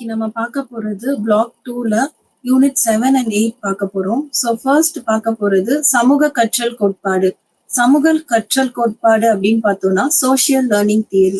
இன்னைக்கு நம்ம பார்க்க போறது பிளாக் 2ல யூனிட் 7 and 8 பார்க்க போறோம். ஸோ ஃபர்ஸ்ட் பார்க்க போறது சமூக கற்றல் கோட்பாடு. சமூக கற்றல் கோட்பாடு அப்படின்னு பார்த்தோம்னா social learning theory.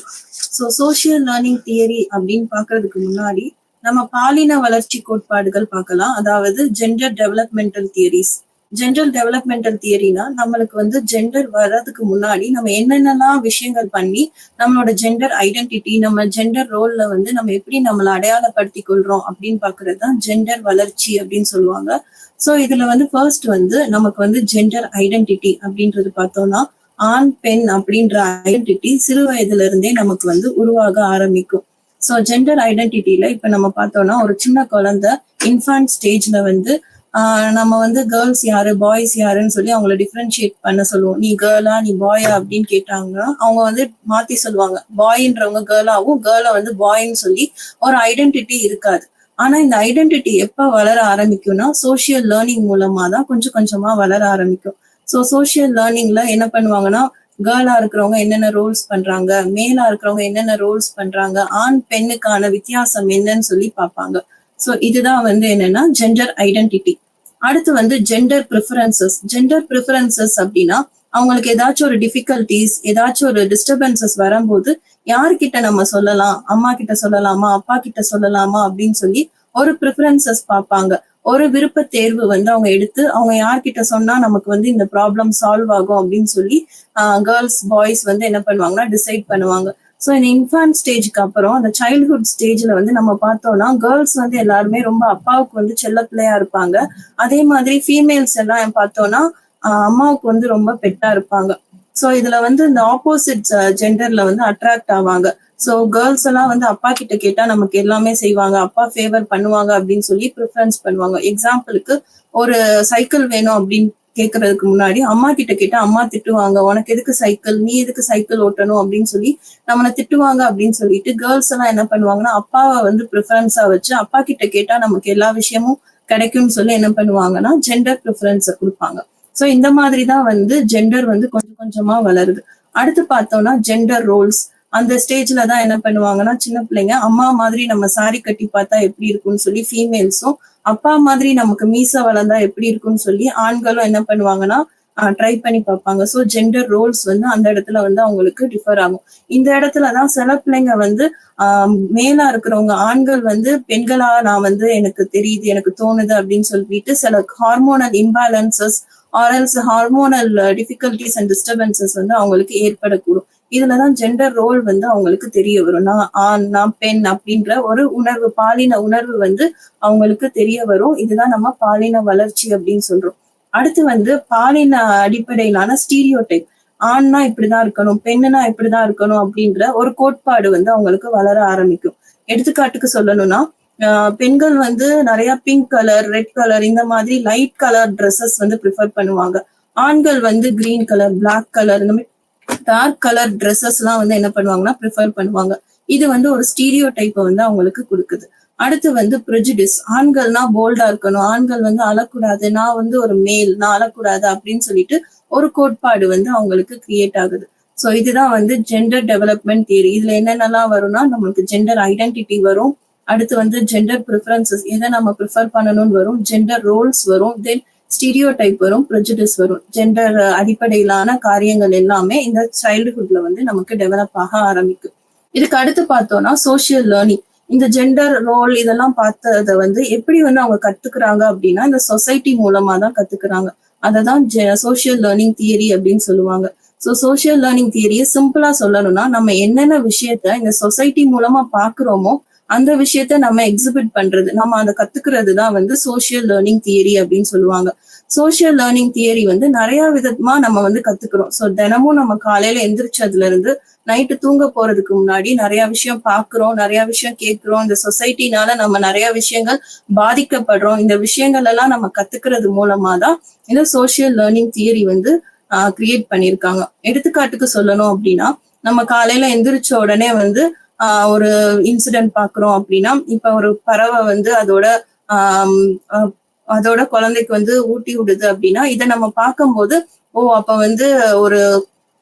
So social learning theory அப்படின்னு பார்க்கறதுக்கு முன்னாடி நம்ம பாலின வளர்ச்சி கோட்பாடுகள் பார்க்கலாம். அதாவது gender developmental theories. Gender developmental தியரினா நம்மளுக்கு வந்து ஜெண்டர் வர்றதுக்கு முன்னாடி நம்ம என்னென்னலாம் விஷயங்கள் பண்ணி நம்மளோட ஜெண்டர் ஐடென்டிட்டி, நம்ம ஜெண்டர் ரோல்ல வந்து நம்ம எப்படி நம்மளை அடையாளப்படுத்தி கொள்றோம் அப்படின்னு பாக்குறது தான் ஜெண்டர் வளர்ச்சி அப்படின்னு சொல்லுவாங்க. ஸோ இதுல வந்து ஃபர்ஸ்ட் வந்து நமக்கு வந்து ஜெண்டர் ஐடென்டிட்டி அப்படின்றது பார்த்தோம்னா ஆண் பெண் அப்படின்ற ஐடென்டிட்டி சிறு வயதுல இருந்தே நமக்கு வந்து உருவாக ஆரம்பிக்கும். ஸோ ஜெண்டர் ஐடென்டிட்டியில இப்ப நம்ம பார்த்தோம்னா ஒரு சின்ன குழந்தை இன்ஃபான்ட் ஸ்டேஜ்ல வந்து நம்ம வந்து கேர்ள்ஸ் யாரு பாய்ஸ் யாருன்னு சொல்லி அவங்கள டிஃபரன்ஷியேட் பண்ண சொல்லுவோம். நீ கேர்ளா நீ பாயா அப்படின்னு கேட்டாங்கன்னா அவங்க வந்து மாத்தி சொல்லுவாங்க. பாய்ன்றவங்க கேர்ளாவும் கேர்ளை வந்து பாய்ன்னு சொல்லி ஒரு ஐடென்டிட்டி இருக்காது. ஆனா இந்த ஐடென்டிட்டி எப்ப வளர ஆரம்பிக்கும்னா சோசியல் லேர்னிங் மூலமா தான் கொஞ்சம் கொஞ்சமா வளர ஆரம்பிக்கும். ஸோ சோசியல் லேர்னிங்ல என்ன பண்ணுவாங்கன்னா கேர்ளா இருக்கிறவங்க என்னென்ன ரோல்ஸ் பண்றாங்க, மேலா இருக்கிறவங்க என்னென்ன ரோல்ஸ் பண்றாங்க, ஆண் பெண்ணுக்கான வித்தியாசம் என்னன்னு சொல்லி பார்ப்பாங்க. ஸோ இதுதான் வந்து என்னன்னா ஜெண்டர் ஐடென்டிட்டி. அடுத்து வந்து ஜெண்டர் ப்ரிஃபரன்சஸ். ஜெண்டர் ப்ரிஃபரன்சஸ் அப்படின்னா அவங்களுக்கு ஏதாச்சும் ஒரு டிஃபிகல்டிஸ், ஏதாச்சும் ஒரு டிஸ்டர்பன்சஸ் வரும்போது யாருக்கிட்ட நம்ம சொல்லலாம், அம்மா கிட்ட சொல்லலாமா, அப்பா கிட்ட சொல்லலாமா அப்படின்னு சொல்லி ஒரு ப்ரிஃபரன்சஸ் பார்ப்பாங்க. ஒரு விருப்ப தேர்வு வந்து அவங்க எடுத்து அவங்க யார்கிட்ட சொன்னா நமக்கு வந்து இந்த ப்ராப்ளம் சால்வ் ஆகும் அப்படின்னு சொல்லி கேர்ள்ஸ் பாய்ஸ் வந்து என்ன பண்ணுவாங்கன்னா டிசைட் பண்ணுவாங்க. ஸோ இந்த இன்ஃபான்ட் ஸ்டேஜ்க்கு அப்புறம் அந்த சைல்ட்ஹுட் ஸ்டேஜ்ல வந்து நம்ம பார்த்தோம்னா கேர்ள்ஸ் வந்து எல்லாருமே ரொம்ப அப்பாவுக்கு வந்து செல்ல பிள்ளையா இருப்பாங்க. அதே மாதிரி ஃபீமேல்ஸ் எல்லாம் பார்த்தோம்னா அம்மாவுக்கு வந்து ரொம்ப பெட்டா இருப்பாங்க. ஸோ இதுல வந்து இந்த ஆப்போசிட் ஜெண்டர்ல வந்து அட்ராக்ட் ஆவாங்க. ஸோ கேர்ள்ஸ் எல்லாம் வந்து அப்பா கிட்ட கேட்டா நமக்கு எல்லாமே செய்வாங்க, அப்பா ஃபேவர் பண்ணுவாங்க அப்படின்னு சொல்லி ப்ரிஃபரன்ஸ் பண்ணுவாங்க. எக்ஸாம்பிளுக்கு ஒரு சைக்கிள் வேணும் அப்படின்னு கேட்கறதுக்கு முன்னாடி அம்மா கிட்ட கேட்டா அம்மா திட்டுவாங்க, உனக்கு எதுக்கு சைக்கிள், நீ எதுக்கு சைக்கிள் ஓட்டணும் அப்படின்னு சொல்லி நம்மளை திட்டுவாங்க. அப்படின்னு சொல்லிட்டு கேர்ள்ஸ் எல்லாம் என்ன பண்ணுவாங்கன்னா அப்பாவை வந்து ப்ரிஃபரன்ஸா வச்சு அப்பா கிட்ட கேட்டா நமக்கு எல்லா விஷயமும் கிடைக்கும்னு சொல்லி என்ன பண்ணுவாங்கன்னா ஜெண்டர் ப்ரிஃபரன்ஸை கொடுப்பாங்க. ஸோ இந்த மாதிரி தான் வந்து ஜெண்டர் வந்து கொஞ்சம் கொஞ்சமா வளருது. அடுத்து பார்த்தோம்னா ஜெண்டர் ரோல்ஸ். அந்த ஸ்டேஜ்ல தான் என்ன பண்ணுவாங்கன்னா சின்ன பிள்ளைங்க அம்மா மாதிரி நம்ம சாரி கட்டி பார்த்தா எப்படி இருக்கும்னு சொல்லி ஃபீமேல்ஸும், அப்பா மாதிரி நமக்கு மீசை வளர்ந்தா எப்படி இருக்கும்னு சொல்லி ஆண்களும் என்ன பண்ணுவாங்கன்னா ட்ரை பண்ணி பார்ப்பாங்க. ஸோ ஜெண்டர் ரோல்ஸ் வந்து அந்த இடத்துல வந்து அவங்களுக்கு டிஃபர் ஆகும். இந்த இடத்துலதான் சில பிள்ளைங்க வந்து மேலா இருக்கிறவங்க ஆண்கள் வந்து பெண்களா நான் வந்து எனக்கு தெரியுது எனக்கு தோணுது அப்படின்னு சொல்லிட்டு சில hormonal imbalances or else hormonal difficulties and disturbances வந்து அவங்களுக்கு ஏற்படக்கூடும். இதுலதான் ஜெண்டர் ரோல் வந்து அவங்களுக்கு தெரிய வரும். நான் ஆண் நான் பெண் அப்படின்ற ஒரு உணர்வு, பாலின உணர்வு வந்து அவங்களுக்கு தெரிய வரும். இதுதான் நம்ம பாலின வளர்ச்சி அப்படின்னு சொல்றோம். அடுத்து வந்து பாலின அடிப்படையிலான ஸ்டீரியோ டைப். ஆண்னா இப்படிதான் இருக்கணும், பெண்ணுனா இப்படிதான் இருக்கணும் அப்படின்ற ஒரு கோட்பாடு வந்து அவங்களுக்கு வளர ஆரம்பிக்கும். எடுத்துக்காட்டுக்கு சொல்லணும்னா பெண்கள் வந்து நிறைய பிங்க் கலர், ரெட் கலர் இந்த மாதிரி லைட் கலர் ட்ரெஸ்ஸஸ் வந்து ப்ரிஃபர் பண்ணுவாங்க. ஆண்கள் வந்து கிரீன் கலர், பிளாக் கலர் இந்த மாதிரி டார்க் கலர் ட்ரெஸ்ஸஸ் எல்லாம் வந்து என்ன பண்ணுவாங்கன்னா ப்ரிஃபர் பண்ணுவாங்க. இது வந்து ஒரு ஸ்டீரியோ டைப்பை வந்து அவங்களுக்கு கொடுக்குது. அடுத்து வந்து ப்ரெஜுடிஸ். ஆண்கள்னா போல்டா இருக்கணும், ஆண்கள் வந்து அழக்கூடாது, நான் வந்து ஒரு மேல் நான் அழக்கூடாது அப்படின்னு சொல்லிட்டு ஒரு கோட்பாடு வந்து அவங்களுக்கு கிரியேட் ஆகுது. ஸோ இதுதான் வந்து ஜெண்டர் டெவலப்மெண்ட் தியரி. இதுல என்னென்னலாம் வரும்னா நம்மளுக்கு ஜெண்டர் ஐடென்டிட்டி வரும், அடுத்து வந்து ஜெண்டர் ப்ரிஃபரன்சஸ் எதை நம்ம ப்ரிஃபர் பண்ணணும்னு வரும், ஜெண்டர் ரோல்ஸ் வரும், தென் ஸ்டீரியோ டைப் வரும், ப்ரெஜுடிஸ் வரும். ஜெண்டர் அடிப்படையிலான காரியங்கள் எல்லாமே இந்த சைல்டுஹுட்ல வந்து நமக்கு டெவலப் ஆக ஆரம்பிக்கும். இதுக்கு அடுத்து பார்த்தோம்னா சோசியல் லேர்னிங். இந்த ஜெண்டர் ரோல் இதெல்லாம் பார்த்ததை வந்து எப்படி வந்து அவங்க கத்துக்கிறாங்க அப்படின்னா இந்த சொசைட்டி மூலமா தான் கத்துக்கிறாங்க. அததான் சோசியல் லேர்னிங் தியரி அப்படின்னு சொல்லுவாங்க. ஸோ சோசியல் லேர்னிங் தியரியை சிம்பிளா சொல்லணும்னா நம்ம என்னென்ன விஷயத்த இந்த சொசைட்டி மூலமா பாக்குறோமோ அந்த விஷயத்த நம்ம எக்ஸிபிட் பண்றது, நம்ம அதை கத்துக்கிறது தான் வந்து சோசியல் லேர்னிங் தியரி அப்படின்னு சொல்லுவாங்க. சோசியல் லேர்னிங் தியரி வந்து நிறைய விதமா நம்ம வந்து கத்துக்கிறோம். ஸோ தினமும் நம்ம காலையில எந்திரிச்சதுல இருந்து நைட்டு தூங்க போறதுக்கு முன்னாடி நிறைய விஷயம் பாக்குறோம், நிறைய விஷயம் கேட்கிறோம். இந்த சொசைட்டினால நம்ம நிறைய விஷயங்கள் பாதிக்கப்படுறோம். இந்த விஷயங்கள் எல்லாம் நம்ம கத்துக்கிறது மூலமா தான் இந்த சோசியல் லேர்னிங் தியரி வந்து கிரியேட் பண்ணியிருக்காங்க. எடுத்துக்காட்டுக்கு சொல்லணும் அப்படின்னா நம்ம காலையில எந்திரிச்ச உடனே வந்து ஒரு இன்சிடென்ட் பாக்குறோம் அப்படின்னா இப்ப ஒரு பறவை வந்து அதோட குழந்தைக்கு வந்து ஊட்டி விடுது அப்படின்னா இதை நம்ம பார்க்கும்போது அப்ப வந்து ஒரு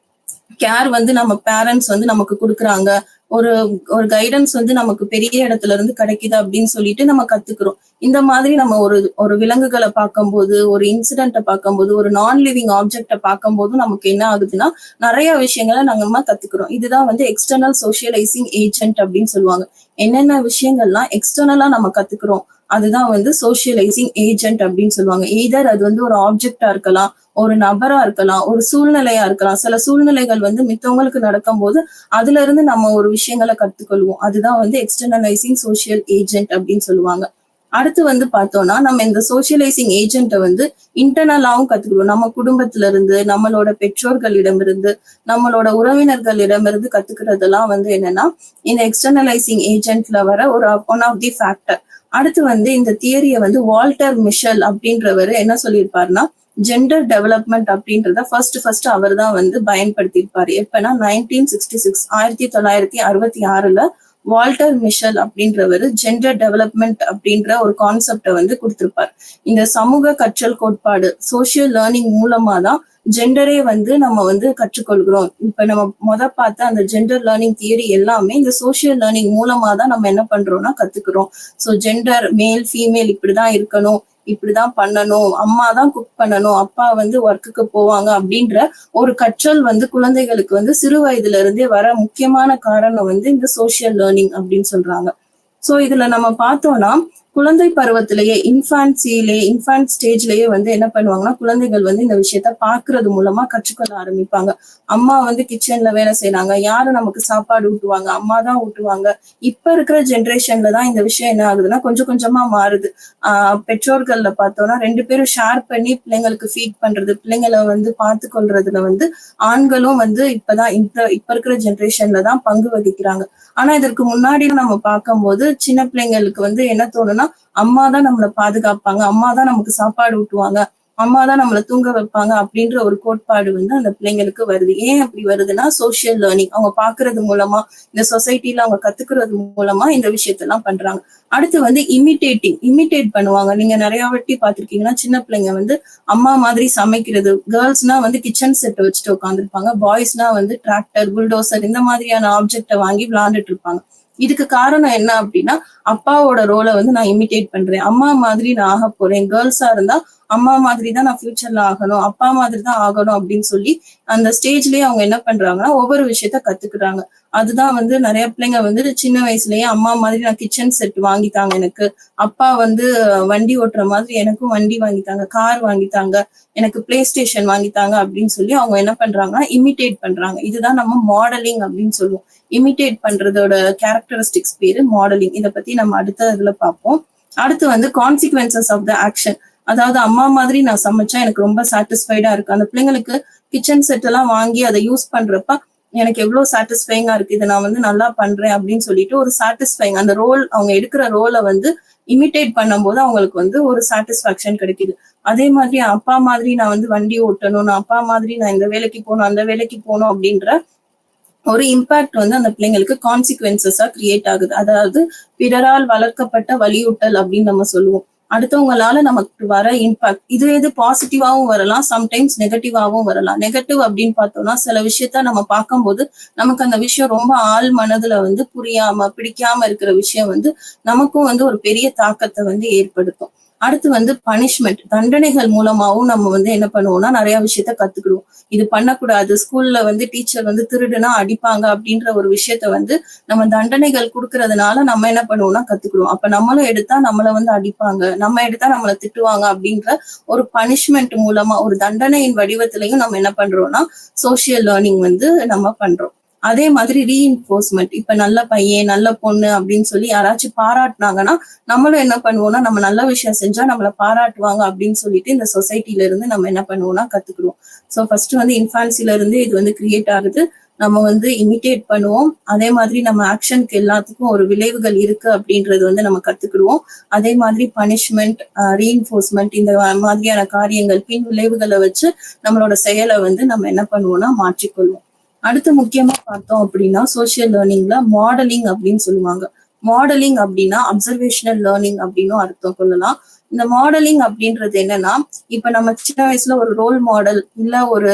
கேர் வந்து நம்ம பேரண்ட்ஸ் வந்து நமக்கு கொடுக்குறாங்க, ஒரு ஒரு கைடன்ஸ் வந்து நமக்கு பெரிய இடத்துல இருந்து கிடைக்குது அப்படின்னு சொல்லிட்டு நம்ம கத்துக்கிறோம். இந்த மாதிரி நம்ம ஒரு ஒரு விலங்குகளை பார்க்கும்போது, ஒரு இன்சிடென்ட்டை பார்க்கும்போது, ஒரு நான் லிவிங் ஆப்ஜெக்டை பார்க்கும்போது நமக்கு என்ன ஆகுதுன்னா நிறைய விஷயங்களை நம்ம கத்துக்கிறோம். இதுதான் வந்து எக்ஸ்டர்னல் சோசியலைசிங் ஏஜென்ட் அப்படின்னு சொல்லுவாங்க. என்னென்ன விஷயங்கள்லாம் எக்ஸ்டர்னலா நம்ம கத்துக்கிறோம் அதுதான் வந்து சோசியலைசிங் ஏஜென்ட் அப்படின்னு சொல்லுவாங்க. எய்தர் அது வந்து ஒரு ஆப்ஜெக்டா இருக்கலாம், ஒரு நபரா இருக்கலாம், ஒரு சூழ்நிலையா இருக்கலாம். சில சூழ்நிலைகள் வந்து மித்தவங்களுக்கு நடக்கும்போது அதுல இருந்து நம்ம ஒரு விஷயங்களை கத்துக்கொள்வோம். அதுதான் வந்து எக்ஸ்டர்னலைசிங் சோசியல் ஏஜென்ட் அப்படின்னு சொல்லுவாங்க. அடுத்து வந்து பார்த்தோம்னா நம்ம இந்த சோசியலைசிங் ஏஜென்ட்டை வந்து இன்டர்னலாவும் கத்துக்கிறோம். நம்ம குடும்பத்துல இருந்து, நம்மளோட பெற்றோர்களிடமிருந்து, நம்மளோட உறவினர்களிடமிருந்து கத்துக்கிறதெல்லாம் வந்து என்னன்னா இந்த எக்ஸ்டர்னலைசிங் ஏஜென்ட்ல வர ஒரு ஒன் ஆஃப் தி ஃபேக்டர். அடுத்து வந்து இந்த தியரியை வந்து வால்டர் மிஷல் அப்படின்றவர் என்ன சொல்லியிருப்பாருன்னா ஜெண்டர் டெவலப்மெண்ட் அப்படின்றத ஃபர்ஸ்ட் அவர் தான் வந்து பயன்படுத்தியிருப்பாரு. எப்பன்னா 1966 1966 வால்டர் மிஷல் அப்படின்றவர் ஜெண்டர் டெவலப்மெண்ட் அப்படின்ற ஒரு கான்செப்டை வந்து கொடுத்திருப்பார். இந்த சமூக கற்றல் கோட்பாடு சோசியல் லேர்னிங் மூலமா தான் ஜெண்டரே வந்து நம்ம வந்து கற்றுக்கொள்கிறோம். இப்ப நம்ம பார்த்த அந்த ஜெண்டர் லேர்னிங் தியரி எல்லாமே இந்த சோசியல் லேர்னிங் மூலமா தான் நம்ம என்ன பண்றோம்னா கத்துக்கிறோம். ஸோ ஜெண்டர் மேல் ஃபீமேல் இப்படிதான் இருக்கணும், இப்படிதான் பண்ணணும், அம்மா தான் குக் பண்ணணும், அப்பா வந்து ஒர்க்குக்கு போவாங்க அப்படின்ற ஒரு கற்றல் வந்து குழந்தைகளுக்கு வந்து சிறு வயதுல இருந்தே வர முக்கியமான காரணம் வந்து இந்த சோசியல் லேர்னிங் அப்படின்னு சொல்றாங்க. சோ இதுல நம்ம பார்த்தோம்னா குழந்தை பருவத்திலேயே இன்ஃபான்ட் ஸ்டேஜ்லயே வந்து என்ன பண்ணுவாங்கன்னா குழந்தைகள் வந்து இந்த விஷயத்த பாக்குறது மூலமா கற்றுக்கொள்ள ஆரம்பிப்பாங்க. அம்மா வந்து கிச்சன்ல வேலை செய்யறாங்க, யாரு நமக்கு சாப்பாடு ஊட்டுவாங்க, அம்மா தான் ஊட்டுவாங்க. இப்ப இருக்கிற ஜென்ரேஷன்ல தான் இந்த விஷயம் என்ன ஆகுதுன்னா கொஞ்சம் கொஞ்சமா மாறுது. பெற்றோர்கள்ல பார்த்தோம்னா 2 பேரும் ஷேர் பண்ணி பிள்ளைங்களுக்கு ஃபீட் பண்றது, பிள்ளைங்களை வந்து பார்த்து கொள்றதுல வந்து ஆண்களும் வந்து இப்ப இருக்கிற ஜென்ரேஷன்ல தான் பங்கு வகிக்கிறாங்க. ஆனா இதற்கு முன்னாடி நம்ம பார்க்கும்போது சின்ன பிள்ளைங்களுக்கு வந்து என்ன தோணும்னா அம்மா தான் நம்மளை பாதுகாப்பாங்க, அம்மா தான் நமக்கு சாப்பாடு ஊட்டுவாங்க, அம்மா தான் நம்மளை தூங்க வைப்பாங்க அப்படின்ற ஒரு கோட்பாடு வந்து அந்த பிள்ளைங்களுக்கு வருது. ஏன் அப்படி வருதுன்னா சோசியல் லேர்னிங் அவங்க பாக்குறது மூலமா, இந்த சொசைட்டில அவங்க கத்துக்கிறது மூலமா இந்த விஷயத்தெல்லாம் பண்றாங்க. அடுத்து வந்து இமிட்டேட் பண்ணுவாங்க. நீங்க நிறைய வாட்டி பாத்திருக்கீங்கன்னா சின்ன பிள்ளைங்க வந்து அம்மா மாதிரி சமைக்கிறது. கேர்ள்ஸ்னா வந்து கிச்சன் செட் வச்சுட்டு உட்காந்துருப்பாங்க, பாய்ஸ்னா வந்து டிராக்டர், புல்டோசர் இந்த மாதிரியான ஆப்ஜெக்டை வாங்கி விளையாண்டுட்டு இருப்பாங்க. இதுக்கு காரணம் என்ன அப்படின்னா அப்பாவோட ரோலை வந்து நான் இமிட்டேட் பண்றேன், அம்மா மாதிரி நான் ஆக போறேன், கேர்ள்ஸா இருந்தா அம்மா மாதிரி தான் நான் ஃபியூச்சர்ல ஆகணும், அப்பா மாதிரி தான் ஆகணும் அப்படின்னு சொல்லி அந்த ஸ்டேஜ்லயே அவங்க என்ன பண்றாங்கன்னா ஒவ்வொரு விஷயத்த கத்துக்கிறாங்க. அதுதான் வந்து நிறைய பிள்ளைங்க வந்து சின்ன வயசுலயே அம்மா மாதிரி நான் கிச்சன் செட் வாங்கித்தாங்க எனக்கு, அப்பா வந்து வண்டி ஓட்டுற மாதிரி எனக்கும் வண்டி வாங்கித்தாங்க, கார் வாங்கித்தாங்க, எனக்கு பிளே ஸ்டேஷன் வாங்கித்தாங்க அப்படின்னு சொல்லி அவங்க என்ன பண்றாங்கன்னா இமிட்டேட் பண்றாங்க. இதுதான் நம்ம மாடலிங் அப்படின்னு சொல்லுவோம். இமிட்டேட் பண்றதோட கேரக்டரிஸ்டிக்ஸ் பேரு மாடலிங். இதை பத்தி நம்ம அடுத்த இதுல பார்ப்போம். அடுத்து வந்து கான்சிக்வன்சஸ் ஆஃப் த ஆக்ஷன். அதாவது அம்மா மாதிரி நான் சமைச்சா எனக்கு ரொம்ப சாட்டிஸ்ஃபைடா இருக்கு. அந்த பிள்ளைங்களுக்கு கிச்சன் செட் எல்லாம் வாங்கி அதை யூஸ் பண்றப்ப எனக்கு எவ்வளவு சாட்டிஸ்ஃபைங்கா இருக்கு, இதை நான் வந்து நல்லா பண்றேன் அப்படின்னு சொல்லிட்டு ஒரு சாட்டிஸ்ஃபைங் அந்த ரோல் அவங்க எடுக்கிற ரோலை வந்து இமிட்டேட் பண்ணும்போது அவங்களுக்கு வந்து ஒரு சாட்டிஸ்பாக்சன் கிடைக்குது. அதே மாதிரி அப்பா மாதிரி நான் வந்து வண்டி ஓட்டணும், நான் அப்பா மாதிரி நான் இந்த வேலைக்கு போகணும் அந்த வேலைக்கு போகணும் அப்படின்ற ஒரு இம்பாக்ட் வந்து அந்த பிள்ளைங்களுக்கு கான்சிக்வன்சஸா கிரியேட் ஆகுது. அதாவது பிறரால் வளர்க்கப்பட்ட வலியூட்டல் அப்படின்னு நம்ம சொல்லுவோம். அடுத்தவங்களால நமக்கு வர இம்பாக்ட் இது எது பாசிட்டிவாவும் வரலாம், சம்டைம்ஸ் நெகட்டிவாவும் வரலாம். நெகட்டிவ் அப்படின்னு பார்த்தோம்னா சில விஷயத்த நம்ம பார்க்கும்போது நமக்கு அந்த விஷயம் ரொம்ப ஆள் மனதுல வந்து புரியாம பிடிக்காம இருக்கிற விஷயம் வந்து நமக்கும் வந்து ஒரு பெரிய தாக்கத்தை வந்து ஏற்படுத்தும். அடுத்து வந்து பனிஷ்மெண்ட், தண்டனைகள் மூலமாவும் நம்ம வந்து என்ன பண்ணுவோம்னா நிறைய விஷயத்த கத்துக்கிடுவோம். இது பண்ணக்கூடாது, ஸ்கூல்ல வந்து டீச்சர் வந்து திருடுனா அடிப்பாங்க அப்படின்ற ஒரு விஷயத்த வந்து நம்ம தண்டனைகள் கொடுக்கறதுனால நம்ம என்ன பண்ணுவோம்னா கத்துக்கிடுவோம். அப்ப நம்மளும் எடுத்தா நம்மளை வந்து அடிப்பாங்க, நம்ம எடுத்தா நம்மளை திட்டுவாங்க அப்படின்ற ஒரு பனிஷ்மெண்ட் மூலமா ஒரு தண்டனையின் வடிவத்திலையும் நம்ம என்ன பண்றோம்னா சோசியல் லேர்னிங் வந்து நம்ம பண்றோம். அதே மாதிரி ரீஇன்ஃபோர்ஸ்மெண்ட், இப்ப நல்ல பையன் நல்ல பொண்ணு அப்படின்னு சொல்லி யாராச்சும் பாராட்டினாங்கன்னா நம்மளும் என்ன பண்ணுவோம்னா நம்ம நல்ல விஷயம் செஞ்சா நம்மளை பாராட்டுவாங்க அப்படின்னு சொல்லிட்டு இந்த சொசைட்டில இருந்து நம்ம என்ன பண்ணுவோம்னா கத்துக்கிடுவோம். ஸோ ஃபர்ஸ்ட் வந்து இன்ஃபான்சில இருந்து இது வந்து கிரியேட் ஆகுது. நம்ம வந்து இமிட்டேட் பண்ணுவோம். அதே மாதிரி நம்ம ஆக்ஷனுக்கு எல்லாத்துக்கும் ஒரு விளைவுகள் இருக்கு அப்படின்றது வந்து நம்ம கத்துக்கிடுவோம். அதே மாதிரி பனிஷ்மெண்ட், ரீஇன்ஃபோர்ஸ்மெண்ட் இந்த மாதிரியான காரியங்கள் பின் விளைவுகளை வச்சு நம்மளோட செயலை வந்து நம்ம என்ன பண்ணுவோம்னா மாற்றிக்கொள்வோம். அடுத்து முக்கியமா பார்த்தோம் அப்படின்னா சோசியல் லேர்னிங்ல மாடலிங் அப்படின்னு சொல்லுவாங்க. மாடலிங் அப்படின்னா அப்சர்வேஷனல் லேர்னிங் அப்படின்னு அர்த்தம் கொள்ளலாம். இந்த மாடலிங் அப்படின்றது என்னன்னா இப்ப நம்ம சின்ன வயசுல ஒரு ரோல் மாடல் இல்ல ஒரு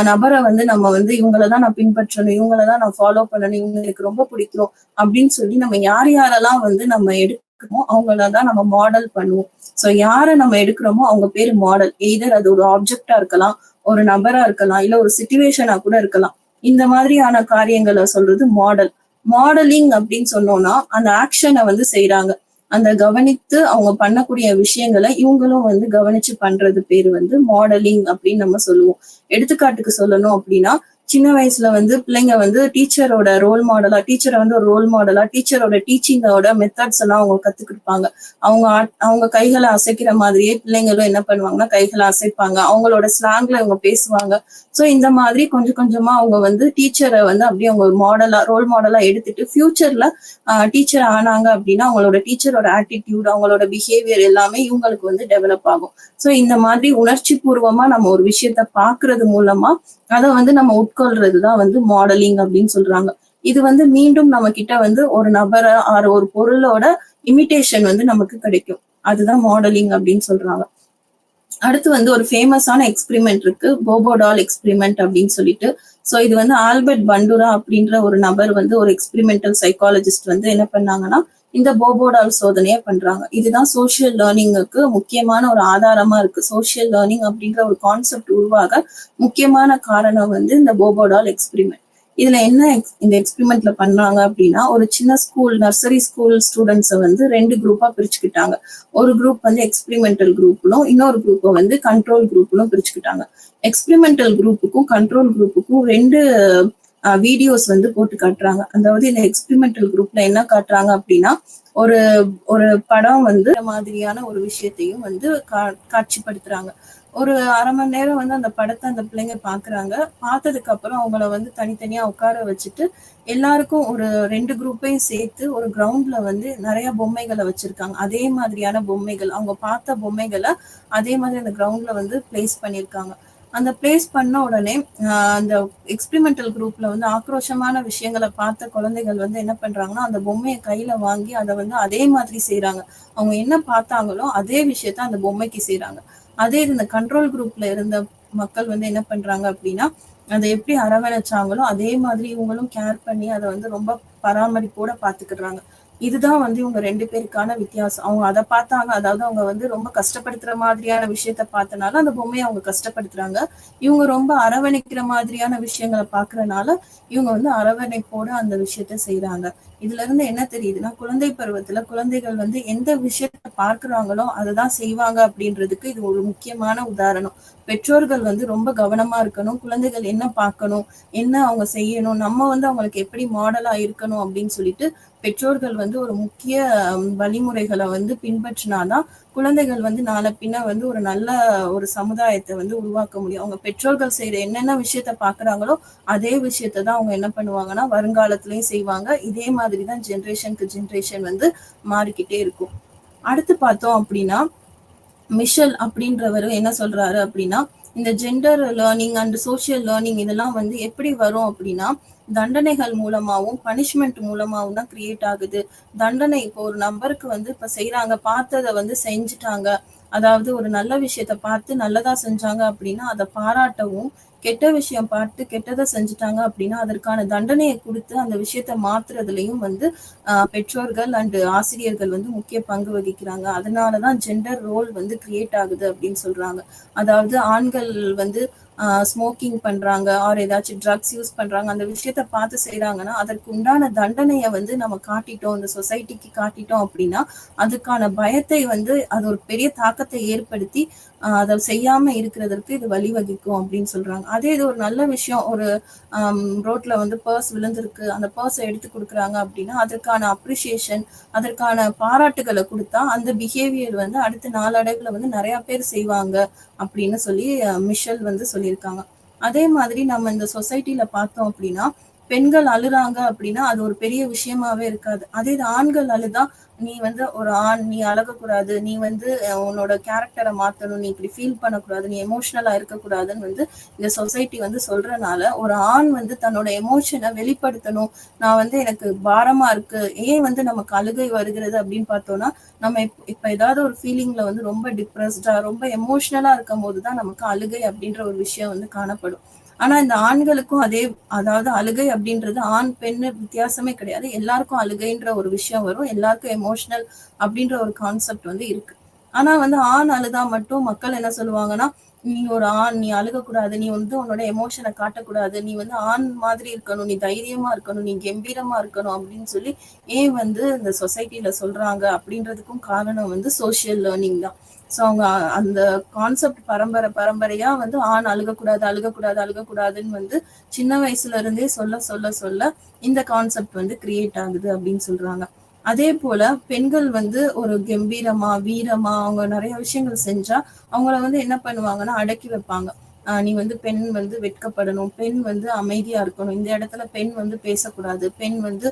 நபரை வந்து நம்ம வந்து இவங்களதான் நான் பின்பற்றணும், இவங்களதான் நான் ஃபாலோ பண்ணணும், இவங்க எனக்கு ரொம்ப பிடிக்கும் அப்படின்னு சொல்லி நம்ம யாரெல்லாம் வந்து நம்ம எடுக்கிறோமோ அவங்களதான் நம்ம மாடல் பண்ணுவோம். சோ யாரை நம்ம எடுக்கிறோமோ அவங்க பேரு மாடல். எய்தர் அது ஒரு ஆப்ஜெக்டா இருக்கலாம், ஒரு நபரா இருக்கலாம், இல்ல ஒரு சிச்சுவேஷனா கூட இருக்கலாம். இந்த மாதிரியான காரியங்களை சொல்றது மாடல். மாடலிங் அப்படின்னு சொன்னோம்னா அந்த ஆக்ஷனை வந்து செய்யறாங்க. அந்த கவனித்து அவங்க பண்ணக்கூடிய விஷயங்களை இவங்களும் வந்து கவனிச்சு பண்றது பேரு வந்து மாடலிங் அப்படின்னு நம்ம சொல்லுவோம். எடுத்துக்காட்டுக்கு சொல்லணும் அப்படின்னா, சின்ன வயசுல வந்து பிள்ளைங்க வந்து டீச்சரோட ரோல் மாடலா, டீச்சரை வந்து ஒரு ரோல் மாடலா, டீச்சரோட டீச்சிங்கோட மெத்தட்ஸ் எல்லாம் அவங்க கத்துக்கிட்டுப்பாங்க. அவங்க கைகளை அசைக்கிற மாதிரியே பிள்ளைங்களும் என்ன பண்ணுவாங்கன்னா கைகளை அசைப்பாங்க. அவங்களோட ஸ்லாங்ல இவங்க பேசுவாங்க. சோ இந்த மாதிரி கொஞ்சம் கொஞ்சமா அவங்க வந்து டீச்சரை வந்து அப்படியே அவங்க ஒரு மாடலா, ரோல் மாடலா எடுத்துட்டு ஃபியூச்சர்ல டீச்சர் ஆனாங்க அப்படின்னா அவங்களோட டீச்சரோட ஆட்டிடியூட், அவங்களோட பிஹேவியர் எல்லாமே இவங்களுக்கு வந்து டெவலப் ஆகும். சோ இந்த மாதிரி உணர்ச்சி பூர்வமா நம்ம ஒரு விஷயத்த பாக்குறது மூலமா அதை வந்து நம்ம உட்கொள்றதுதான் வந்து மாடலிங் அப்படின்னு சொல்றாங்க. இது வந்து மீண்டும் நம்ம கிட்ட வந்து ஒரு நபரை ஒரு பொருளோட இமிட்டேஷன் வந்து நமக்கு கிடைக்கும். அதுதான் மாடலிங் அப்படின்னு சொல்றாங்க. அடுத்து வந்து ஒரு ஃபேமஸான எக்ஸ்பிரிமெண்ட் இருக்கு, போபோடால் எக்ஸ்பிரிமெண்ட் அப்படின்னு சொல்லிட்டு. சோ இது வந்து ஆல்பர்ட் பண்டுரா அப்படின்ற ஒரு நபர் வந்து ஒரு எக்ஸ்பிரிமெண்டல் சைக்காலஜிஸ்ட் வந்து என்ன பண்ணாங்கன்னா இந்த போபோடால் சோதனையை பண்றாங்க. இதுதான் சோசியல் லேர்னிங்குக்கு முக்கியமான ஒரு ஆதாரமா இருக்கு. சோசியல் லேர்னிங் அப்படின்ற ஒரு கான்செப்ட் உருவாக முக்கியமான காரணம் வந்து இந்த போபோடால் எக்ஸ்பிரிமெண்ட். இதுல என்ன இந்த எக்ஸ்பிரிமெண்ட்ல பண்ணாங்க அப்படின்னா, ஒரு சின்ன ஸ்கூல், நர்சரி ஸ்கூல் ஸ்டூடெண்ட்ஸை வந்து 2 குரூப்பா பிரிச்சுக்கிட்டாங்க. ஒரு குரூப் வந்து எக்ஸ்பிரிமெண்டல் குரூப்லும், இன்னொரு குரூப்பை வந்து கண்ட்ரோல் குரூப்லும் பிரிச்சுக்கிட்டாங்க. எக்ஸ்பிரிமெண்டல் குரூப்புக்கும் கண்ட்ரோல் குரூப்புக்கும் 2 வீடியோஸ் வந்து போட்டு காட்டுறாங்க. அதாவது இந்த எக்ஸ்பிரிமெண்டல் குரூப்ல என்ன காட்டுறாங்க அப்படின்னா, ஒரு ஒரு படம் வந்து மாதிரியான ஒரு விஷயத்தையும் வந்து காட்சிப்படுத்துறாங்க. ஒரு 1/2 மணி நேரம் வந்து அந்த படத்தை அந்த பிள்ளைங்க பாக்குறாங்க. பார்த்ததுக்கு அப்புறம் அவங்கள வந்து தனித்தனியா உட்கார வச்சுட்டு எல்லாருக்கும் ஒரு 2 குரூப்பையும் சேர்த்து ஒரு கிரவுண்ட்ல வந்து நிறைய பொம்மைகளை வச்சிருக்காங்க. அதே மாதிரியான பொம்மைகள், அவங்க பார்த்த பொம்மைகளை அதே மாதிரி அந்த கிரவுண்ட்ல வந்து பிளேஸ் பண்ணியிருக்காங்க. அந்த பிளேஸ் பண்ண உடனே அந்த எக்ஸ்பிரிமெண்டல் குரூப்ல வந்து ஆக்ரோஷமான விஷயங்களை பார்த்த குழந்தைகள் வந்து என்ன பண்றாங்கன்னா அந்த பொம்மையை கையில வாங்கி அதை வந்து அதே மாதிரி செய்யறாங்க. அவங்க என்ன பார்த்தாங்களோ அதே விஷயத்த அந்த பொம்மைக்கு செய்யறாங்க. அதே இந்த கண்ட்ரோல் குரூப்ல இருந்த மக்கள் வந்து என்ன பண்றாங்க அப்படின்னா, அதை எப்படி அரவணைச்சாங்களோ அதே மாதிரி இவங்களும் கேர் பண்ணி அதை வந்து ரொம்ப பராமரிப்போட பாத்துக்கிடுறாங்க. இதுதான் வந்து இவங்க 2 பேருக்கான வித்தியாசம். அவங்க அதை பார்த்தாங்க, அதாவது அவங்க வந்து ரொம்ப கஷ்டப்படுத்துற மாதிரியான விஷயத்த பார்த்தனால அந்த பொம்மையை அவங்க கஷ்டப்படுத்துறாங்க. இவங்க ரொம்ப அரவணைக்கிற மாதிரியான விஷயங்களை பாக்குறதுனால இவங்க வந்து அரவணைப்போட அந்த விஷயத்த செய்யறாங்க. இதுல இருந்து என்ன தெரியுதுன்னா, குழந்தை பருவத்துல குழந்தைகள் வந்து எந்த விஷயத்த பார்க்கிறாங்களோ அதைதான் செய்வாங்க அப்படின்றதுக்கு இது ஒரு முக்கியமான உதாரணம். பெற்றோர்கள் வந்து ரொம்ப கவனமா இருக்கணும். குழந்தைகள் என்ன பார்க்கணும், என்ன அவங்க செய்யணும், நம்ம வந்து அவங்களுக்கு எப்படி மாடலா இருக்கணும் அப்படின்னு சொல்லிட்டு பெற்றோர்கள் வந்து ஒரு முக்கிய வழிமுறைகளை வந்து பின்பற்றினாதான் குழந்தைகள் வந்து நாளை பின்ன வந்து ஒரு நல்ல ஒரு சமுதாயத்தை வந்து உருவாக்க முடியும். அவங்க பெற்றோர்கள் செய்யற என்னென்ன விஷயத்த பாக்குறாங்களோ அதே விஷயத்த தான் அவங்க என்ன பண்ணுவாங்கன்னா வருங்காலத்திலயும் செய்வாங்க. இதே மாதிரிதான் ஜென்ரேஷனுக்கு ஜென்ரேஷன் வந்து மாறிக்கிட்டே இருக்கும். அடுத்து பார்த்தோம் அப்படின்னா, மிஷல் அப்படின்றவரு என்ன சொல்றாரு அப்படின்னா, இந்த gender learning and social learning இதெல்லாம் வந்து எப்படி வரும் அப்படின்னா, தண்டனைகள் மூலமாவும் பனிஷ்மெண்ட் மூலமாவும் தான் கிரியேட் ஆகுது. தண்டனை இப்போ ஒரு நபருக்கு வந்து இப்ப செய்யறாங்க, பார்த்ததை வந்து செஞ்சுட்டாங்க, அதாவது ஒரு நல்ல விஷயத்த பார்த்து நல்லதா செஞ்சாங்க அப்படின்னா அதை பாராட்டவும், கெட்ட விஷயம் பார்த்து கெட்டதை செஞ்சுட்டாங்க அப்படின்னா அதற்கான தண்டனையை கொடுத்து அந்த விஷயத்த மாத்துறதுலயும் வந்து பெற்றோர்கள் அண்ட் ஆசிரியர்கள் வந்து முக்கிய பங்கு வகிக்கிறாங்க. அதனாலதான் ஜெண்டர் ரோல் வந்து கிரியேட் ஆகுது அப்படின்னு சொல்றாங்க. அதாவது ஆண்கள் வந்து ஸ்மோக்கிங் பண்றாங்க, ஆர் ஏதாச்சும் ட்ரக்ஸ் யூஸ் பண்றாங்க, அந்த விஷயத்த பார்த்து செய்யறாங்கன்னா அதற்கு உண்டான தண்டனையை வந்து நம்ம காட்டிட்டோம், இந்த சொசைட்டிக்கு காட்டிட்டோம் அப்படின்னா அதுக்கான பயத்தை வந்து அது ஒரு பெரிய தாக்கத்தை ஏற்படுத்தி அதை செய்யாம இருக்கிறதற்கு இது வழிவகுக்கும் அப்படின்னு சொல்றாங்க. அதே இது ஒரு நல்ல விஷயம், ஒரு ரோட்ல வந்து பர்ஸ் விழுந்திருக்கு, அந்த பர்ஸை எடுத்து கொடுக்குறாங்க அப்படின்னா அதற்கான அப்ரிசியேஷன், அதற்கான பாராட்டுகளை கொடுத்தா அந்த பிஹேவியர் வந்து அடுத்த நாளடைவுல வந்து நிறைய பேர் செய்வாங்க அப்படின்னு சொல்லி மிஷல் வந்து சொல்லியிருக்காங்க. அதே மாதிரி நம்ம இந்த சொசைட்டில பார்த்தோம் அப்படின்னா, பெண்கள் அழுறாங்க அப்படின்னா அது ஒரு பெரிய விஷயமாவே இருக்காது. அதே இது ஆண்கள் அழுதா, நீ வந்து ஒரு ஆண், நீ அழகக்கூடாது, நீ வந்து உன்னோட கேரக்டரை மாத்தணும், நீ இப்படி ஃபீல் பண்ணக்கூடாது, நீ எமோஷனலா இருக்கக்கூடாதுன்னு வந்து இந்த சொசைட்டி வந்து சொல்றனால ஒரு ஆண் வந்து தன்னோட எமோஷனை வெளிப்படுத்தணும். நான் வந்து எனக்கு பாரமா இருக்கு, ஏன் வந்து நமக்கு அழுகை வருகிறது அப்படின்னு பார்த்தோம்னா, நம்ம இப்ப ஏதாவது ஒரு ஃபீலிங்ல வந்து ரொம்ப டிப்ரெஸ்டா ரொம்ப எமோஷனலா இருக்கும் போதுதான் நமக்கு அழுகை அப்படின்ற ஒரு விஷயம் வந்து காணப்படும். ஆனா இந்த ஆண்களுக்கும் அதே, அதாவது அழுகை அப்படின்றது ஆண் பெண்ணு வித்தியாசமே கிடையாது. எல்லாருக்கும் அழுகைன்ற ஒரு விஷயம் வரும். எல்லாருக்கும் எமோஷனல் அப்படின்ற ஒரு கான்செப்ட் வந்து இருக்கு. ஆனா வந்து ஆண் அழுதா மட்டும் மக்கள் என்ன சொல்லுவாங்கன்னா, நீ ஒரு ஆண், நீ அழுகக்கூடாது, நீ வந்து உன்னோட எமோஷனை காட்டக்கூடாது, நீ வந்து ஆண் மாதிரி இருக்கணும், நீ தைரியமா இருக்கணும், நீ கம்பீரமா இருக்கணும் அப்படின்னு சொல்லி ஏன் வந்து இந்த சொசைட்டில சொல்றாங்க அப்படின்றதுக்கும் காரணம் வந்து சோசியல் லேர்னிங் தான். ஸோ அவங்க அந்த கான்செப்ட் பரம்பரை பரம்பரையா வந்து ஆண் அழுகக்கூடாது அழுகக்கூடாது அழுகக்கூடாதுன்னு வந்து சின்ன வயசுல இருந்தே சொல்ல சொல்ல சொல்ல இந்த கான்செப்ட் வந்து கிரியேட் ஆகுது அப்படின்னு சொல்றாங்க. அதே போல பெண்கள் வந்து ஒரு கம்பீரமா வீரமா அவங்க நிறைய விஷயங்கள் செஞ்சா அவங்கள வந்து என்ன பண்ணுவாங்கன்னா அடக்கி வைப்பாங்க. நீ வந்து பெண் வந்து வெட்கப்படணும், பெண் வந்து அமைதியா இருக்கணும், இந்த இடத்துல பெண் வந்து பேசக்கூடாது, பெண் வந்து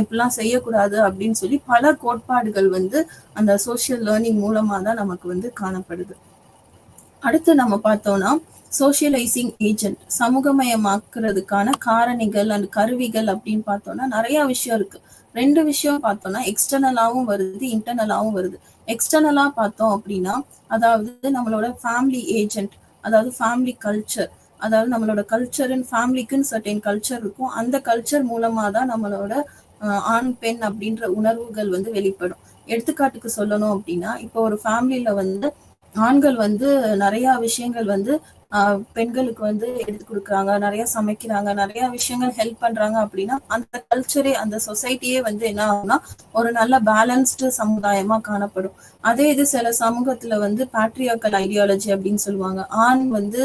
இப்படிலாம் செய்யக்கூடாது அப்படின்னு சொல்லி பல கோட்பாடுகள் வந்து அந்த சோசியல் லேர்னிங் மூலமா தான் நமக்கு வந்து காணப்படுது. அடுத்து நம்ம பார்த்தோம்னா சோசியலைசிங் ஏஜென்ட், சமூகமயமாக்குறதுக்கான காரணிகள் அண்ட் கருவிகள் அப்படின்னு பார்த்தோம்னா நிறைய விஷயம் இருக்கு. ரெண்டு விஷயம் பார்த்தோம்னா எக்ஸ்டர்னலாவும் வருது, இன்டர்னலாவும் வருது. எக்ஸ்டர்னலா பார்த்தோம் அப்படின்னா அதாவது நம்மளோட ஃபேமிலி ஏஜென்ட், அதாவது ஃபேமிலி கல்ச்சர், அதாவது நம்மளோட கல்ச்சர்னு ஃபேமிலிக்குன்னு சர்டைன் கல்ச்சர் இருக்கும். அந்த கல்ச்சர் மூலமா தான் நம்மளோட ஆண் பெண் அப்படின்ற உணர்வுகள் வந்து வெளிப்படும். எடுத்துக்காட்டுக்கு சொல்லணும் அப்படின்னா இப்போ ஒரு ஃபேமிலியில வந்து ஆண்கள் வந்து நிறைய விஷயங்கள் வந்து பெண்களுக்கு வந்து எடுத்து கொடுக்குறாங்க, நிறைய சமைக்கிறாங்க, நிறைய விஷயங்கள் ஹெல்ப் பண்றாங்க அப்படின்னா அந்த கல்ச்சரே அந்த சொசைட்டியே வந்து என்ன ஆகும்னா ஒரு நல்ல பேலன்ஸ்டு சமுதாயமா காணப்படும். அதே இது சில சமூகத்துல வந்து பேட்ரியார்கல் ஐடியாலஜி அப்படின்னு சொல்லுவாங்க. ஆண் வந்து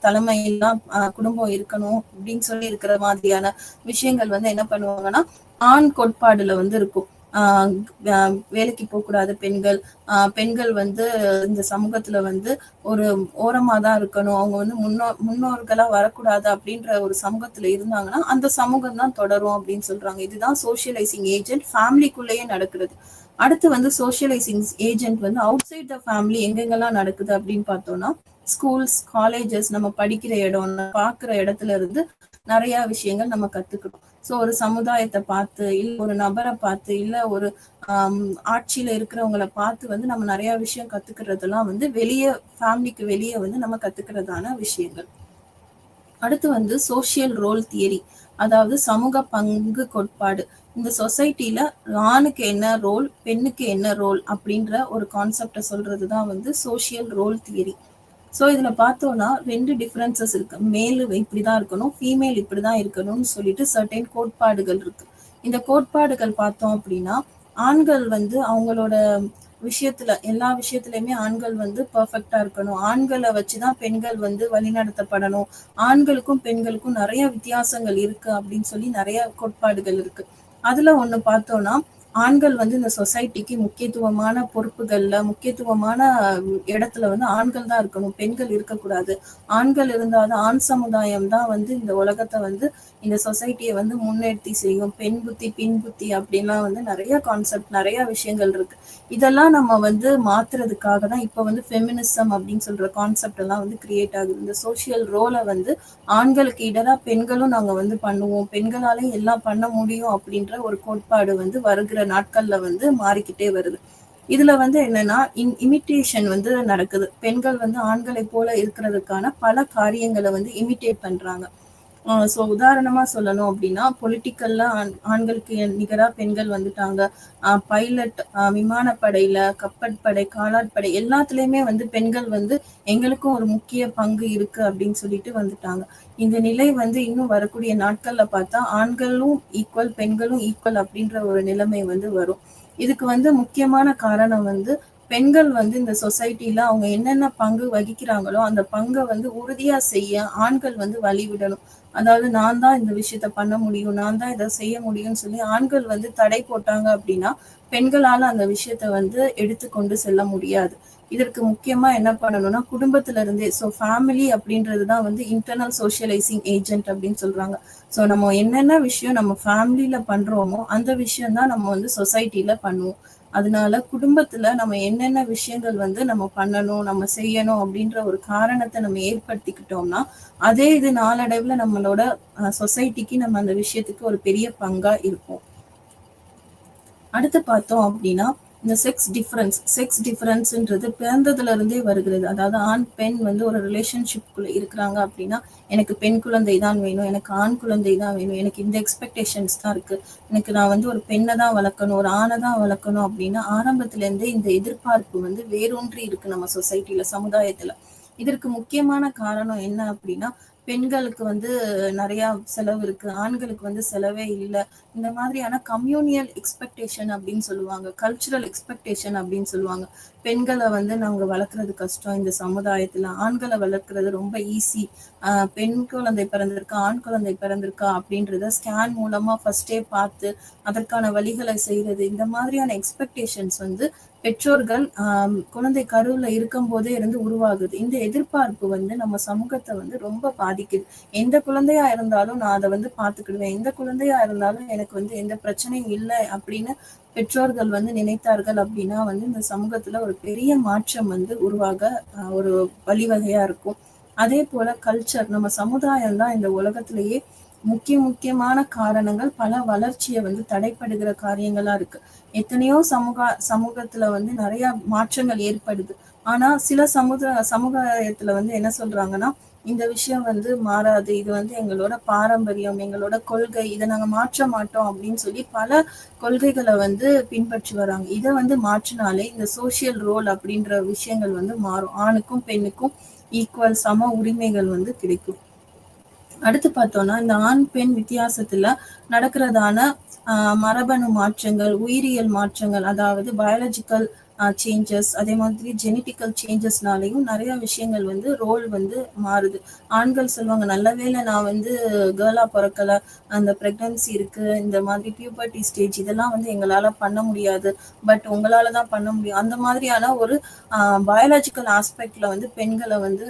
தலைமையெல்லாம் குடும்பம் இருக்கணும் அப்படின்னு சொல்லி இருக்கிற மாதிரியான விஷயங்கள் வந்து என்ன பண்ணுவாங்கன்னா ஆண் கோட்பாடுல வந்து இருக்கும். வேலைக்கு போகக்கூடாது பெண்கள், பெண்கள் வந்து இந்த சமூகத்துல வந்து ஒரு ஓரமா தான் இருக்கணும், அவங்க வந்து முன்னோர்களா வரக்கூடாது அப்படின்ற ஒரு சமூகத்துல இருந்தாங்கன்னா அந்த சமூகம் தான் தொடரும் அப்படின்னு சொல்றாங்க. இதுதான் சோசியலைசிங் ஏஜென்ட் ஃபேமிலிக்குள்ளேயே நடக்கிறது. அடுத்து வந்து சோசியலைசிங் ஏஜென்ட் வந்து அவுட் சைட் த ஃபேமிலி எங்கெங்கெல்லாம் நடக்குது அப்படின்னு பார்த்தோம்னா ஸ்கூல்ஸ், காலேஜஸ், நம்ம படிக்கிற இடம், பாக்குற இடத்துல இருந்து நிறைய விஷயங்கள் நம்ம கத்துக்கணும். ஸோ ஒரு சமுதாயத்தை பார்த்து, இல்ல ஒரு நபரை பார்த்து, இல்ல ஒரு ஆட்சியில இருக்கிறவங்களை பார்த்து வந்து நம்ம நிறைய விஷயம் கத்துக்கிறதெல்லாம் வந்து வெளியே, ஃபேமிலிக்கு வெளியே வந்து நம்ம கத்துக்கிறதான விஷயங்கள். அடுத்து வந்து சோசியல் ரோல் தியரி, அதாவது சமூக பங்கு கோட்பாடு. இந்த சொசைட்டில ஆணுக்கு என்ன ரோல், பெண்ணுக்கு என்ன ரோல் அப்படின்ற ஒரு கான்செப்டை சொல்றதுதான் வந்து சோசியல் ரோல் தியரி. ஸோ இதுல பார்த்தோம்னா ரெண்டு டிஃபரன்சஸ் இருக்கு. மேல் இப்படிதான் இருக்கணும், ஃபீமேல் இப்படிதான் இருக்கணும்னு சொல்லிட்டு சர்டைன் கோட்பாடுகள் இருக்கு. இந்த கோட்பாடுகள் பார்த்தோம் அப்படின்னா ஆண்கள் வந்து அவங்களோட விஷயத்துல, எல்லா விஷயத்துலயுமே ஆண்கள் வந்து பெர்ஃபெக்டா இருக்கணும், ஆண்களை வச்சுதான் பெண்கள் வந்து வழிநடத்தப்படணும், ஆண்களுக்கும் பெண்களுக்கும் நிறைய வித்தியாசங்கள் இருக்கு அப்படின்னு சொல்லி நிறைய கோட்பாடுகள் இருக்கு. அதுல ஒண்ணு பார்த்தோம்னா ஆண்கள் வந்து இந்த சொசைட்டிக்கு முக்கியத்துவமான பொறுப்புகள்ல, முக்கியத்துவமான இடத்துல வந்து ஆண்கள் தான் இருக்கணும், பெண்கள் இருக்கக்கூடாது. ஆண்கள் இருந்தாதான், ஆண் சமுதாயம் தான் வந்து இந்த உலகத்தை வந்து, இந்த சொசைட்டியை வந்து முன்னெடுத்தி செய்யும். பெண் புத்தி பின் புத்தி அப்படின்லாம் வந்து நிறைய கான்செப்ட், நிறைய விஷயங்கள் இருக்கு. இதெல்லாம் நம்ம வந்து மாத்துறதுக்காக தான் இப்ப வந்து ஃபெமினிசம் அப்படின்னு சொல்ற கான்செப்ட் எல்லாம் வந்து கிரியேட் ஆகுது. இந்த சோசியல் ரோலை வந்து ஆண்களுக்கு இடரா பெண்களும் நாங்க வந்து பண்ணுவோம், பெண்களாலே எல்லாம் பண்ண முடியும் அப்படின்ற ஒரு கோட்பாடு வந்து வருகிற நாட்கள்ல வந்து மாறிக்கிட்டே வருது. இதுல வந்து என்னன்னா இமிட்டேஷன் வந்து நடக்குது. பெண்கள் வந்து ஆண்களை போல இருக்கிறதுக்கான பல காரியங்களை வந்து இமிட்டேட் பண்றாங்க. ஸோ உதாரணமா சொல்லணும் அப்படின்னா பொலிட்டிக்கல்ல ஆண்களுக்கு நிகரா பெண்கள் வந்துட்டாங்க. பைலட், விமானப்படையில, கப்பற்படை, காலாட்படை எல்லாத்துலயுமே வந்து பெண்கள் வந்து எங்களுக்கும் ஒரு முக்கிய பங்கு இருக்கு அப்படின்னு சொல்லிட்டு வந்துட்டாங்க. இந்த நிலை வந்து இன்னும் வரக்கூடிய நாட்கள்ல பார்த்தா ஆண்களும் ஈக்குவல், பெண்களும் ஈக்குவல் அப்படின்ற ஒரு நிலைமை வந்து வரும். இதுக்கு வந்து முக்கியமான காரணம் வந்து பெண்கள் வந்து இந்த சொசைட்டில அவங்க என்னென்ன பங்கு வகிக்கிறாங்களோ அந்த பங்கை வந்து உறுதியா செய்ய ஆண்கள் வந்து வழிவிடணும். அதாவது நான் தான் இந்த விஷயத்த பண்ண முடியும், நான் தான் இதை செய்ய முடியும்னு சொல்லி ஆண்கள் வந்து தடை போட்டாங்க அப்படின்னா பெண்களால அந்த விஷயத்த வந்து எடுத்துக்கொண்டு செல்ல முடியாது. இதற்கு முக்கியமா என்ன பண்ணணும்னா குடும்பத்துல இருந்தே, ஸோ ஃபேமிலி அப்படின்றதுதான் வந்து இன்டர்னல் சோசியலைசிங் ஏஜென்ட் அப்படின்னு சொல்றாங்க. ஸோ நம்ம என்னென்ன விஷயம் நம்ம ஃபேமிலியில பண்றோமோ அந்த விஷயம் தான் நம்ம வந்து சொசைட்டில பண்ணுவோம். அதனால குடும்பத்துல நம்ம என்னென்ன விஷயங்கள் வந்து நம்ம பண்ணணும், நம்ம செய்யணும் அப்படின்ற ஒரு காரணத்தை நம்ம ஏற்படுத்திக்கிட்டோம்னா அதே இது நாளடைவுல நம்மளோட சொசைட்டிக்கு நம்ம அந்த விஷயத்துக்கு ஒரு பெரிய பங்கா இருக்கும். அடுத்து பார்த்தோம் அப்படின்னா இந்த செக்ஸ் டிஃபரன்ஸ்ன்றது பிறந்ததுல இருந்தே வருகிறது. அதாவது ஆண் பெண் வந்து ஒரு ரிலேஷன்ஷிப்குள்ள இருக்கிறாங்க அப்படின்னா, எனக்கு பெண் குழந்தை தான் வேணும், எனக்கு ஆண் குழந்தை தான் வேணும், எனக்கு இந்த எக்ஸ்பெக்டேஷன்ஸ் தான் இருக்கு, எனக்கு நான் வந்து ஒரு பெண்ணை தான் வளர்க்கணும், ஒரு ஆணை தான் வளர்க்கணும் அப்படின்னு ஆரம்பத்துல இருந்தே இந்த எதிர்பார்ப்பு வந்து வேரூன்றி இருக்கு நம்ம சொசைட்டில, சமுதாயத்துல. இதற்கு முக்கியமான காரணம் என்ன அப்படின்னா, பெண்களுக்கு வந்து நிறைய செலவு இருக்கு, ஆண்களுக்கு வந்து செலவே இல்லை, இந்த மாதிரியான கம்யூனியல் எக்ஸ்பெக்டேஷன் அப்படின்னு சொல்லுவாங்க, கல்ச்சுரல் எக்ஸ்பெக்டேஷன் அப்படின்னு சொல்லுவாங்க. பெண்களை வந்து நாங்க வளர்க்கறது கஷ்டம் இந்த சமுதாயத்துல, ஆண்களை வளர்க்கறது ரொம்ப ஈஸி, பெண் குழந்தை பிறந்திருக்கா ஆண் குழந்தை பிறந்திருக்கா அப்படின்றத ஸ்கேன் மூலமா ஃபர்ஸ்டே பார்த்து அதற்கான வழிகளை செய்யறது, இந்த மாதிரியான எக்ஸ்பெக்டேஷன்ஸ் வந்து பெற்றோர்கள் குழந்தை கருவுல இருக்கும் போதே இருந்து உருவாகுது. இந்த எதிர்பார்ப்பு வந்து நம்ம சமூகத்தை வந்து ரொம்ப பாதிக்குது. எந்த குழந்தையா இருந்தாலும் நான் அதை வந்து பாத்துக்கிடுவேன், எந்த குழந்தையா இருந்தாலும் எனக்கு வந்து எந்த பிரச்சனையும் இல்லை அப்படின்னு பெற்றோர்கள் வந்து நினைத்தார்கள் அப்படின்னா வந்து இந்த சமூகத்துல ஒரு பெரிய மாற்றம் வந்து உருவாக ஒரு வழிவகையா இருக்கும். அதே போல கல்ச்சர், நம்ம சமுதாயம் தான் இந்த உலகத்திலேயே முக்கியமான காரணங்கள், பல வளர்ச்சியை வந்து தடைப்படுகிற காரியங்களா இருக்கு. எத்தனையோ சமூகத்துல வந்து நிறைய மாற்றங்கள் ஏற்படுது. ஆனா சில சமுதாயத்துல வந்து என்ன சொல்றாங்கன்னா, இந்த விஷயம் வந்து மாறாது, இது வந்து எங்களோட பாரம்பரியம், எங்களோட கொள்கை, இதை நாங்க மாற்ற மாட்டோம் அப்படின்னு சொல்லி பல கொள்கைகளை வந்து பின்பற்றி வராங்க. இதை வந்து மாற்றினாலே இந்த சோசியல் ரோல் அப்படின்ற விஷயங்கள் வந்து மாறும், ஆணுக்கும் பெண்ணுக்கும் ஈக்குவல் சம உரிமைகள் வந்து கிடைக்கும். அடுத்து பார்த்தோம்னா, இந்த ஆண் பெண் வித்தியாசத்துல நடக்கிறதான மரபணு மாற்றங்கள், உயிரியல் மாற்றங்கள், அதாவது பயாலஜிக்கல் சேஞ்சஸ், அதே மாதிரி ஜெனட்டிக்கல் சேஞ்சஸ்னாலையும் நிறைய விஷயங்கள் வந்து ரோல் வந்து மாறுது. ஆண்கள் சொல்லுவாங்க, நல்ல வேளை நான் வந்து கேர்ளா பிறக்கல, அந்த பிரெக்னன்சி இருக்கு, இந்த மாதிரி பியூபர்ட்டி ஸ்டேஜ், இதெல்லாம் வந்து எங்களால பண்ண முடியாது, பட் உங்களால தான் பண்ண முடியும். அந்த மாதிரியான ஒரு பயாலஜிக்கல் ஆஸ்பெக்ட்ல வந்து பெண்களை வந்து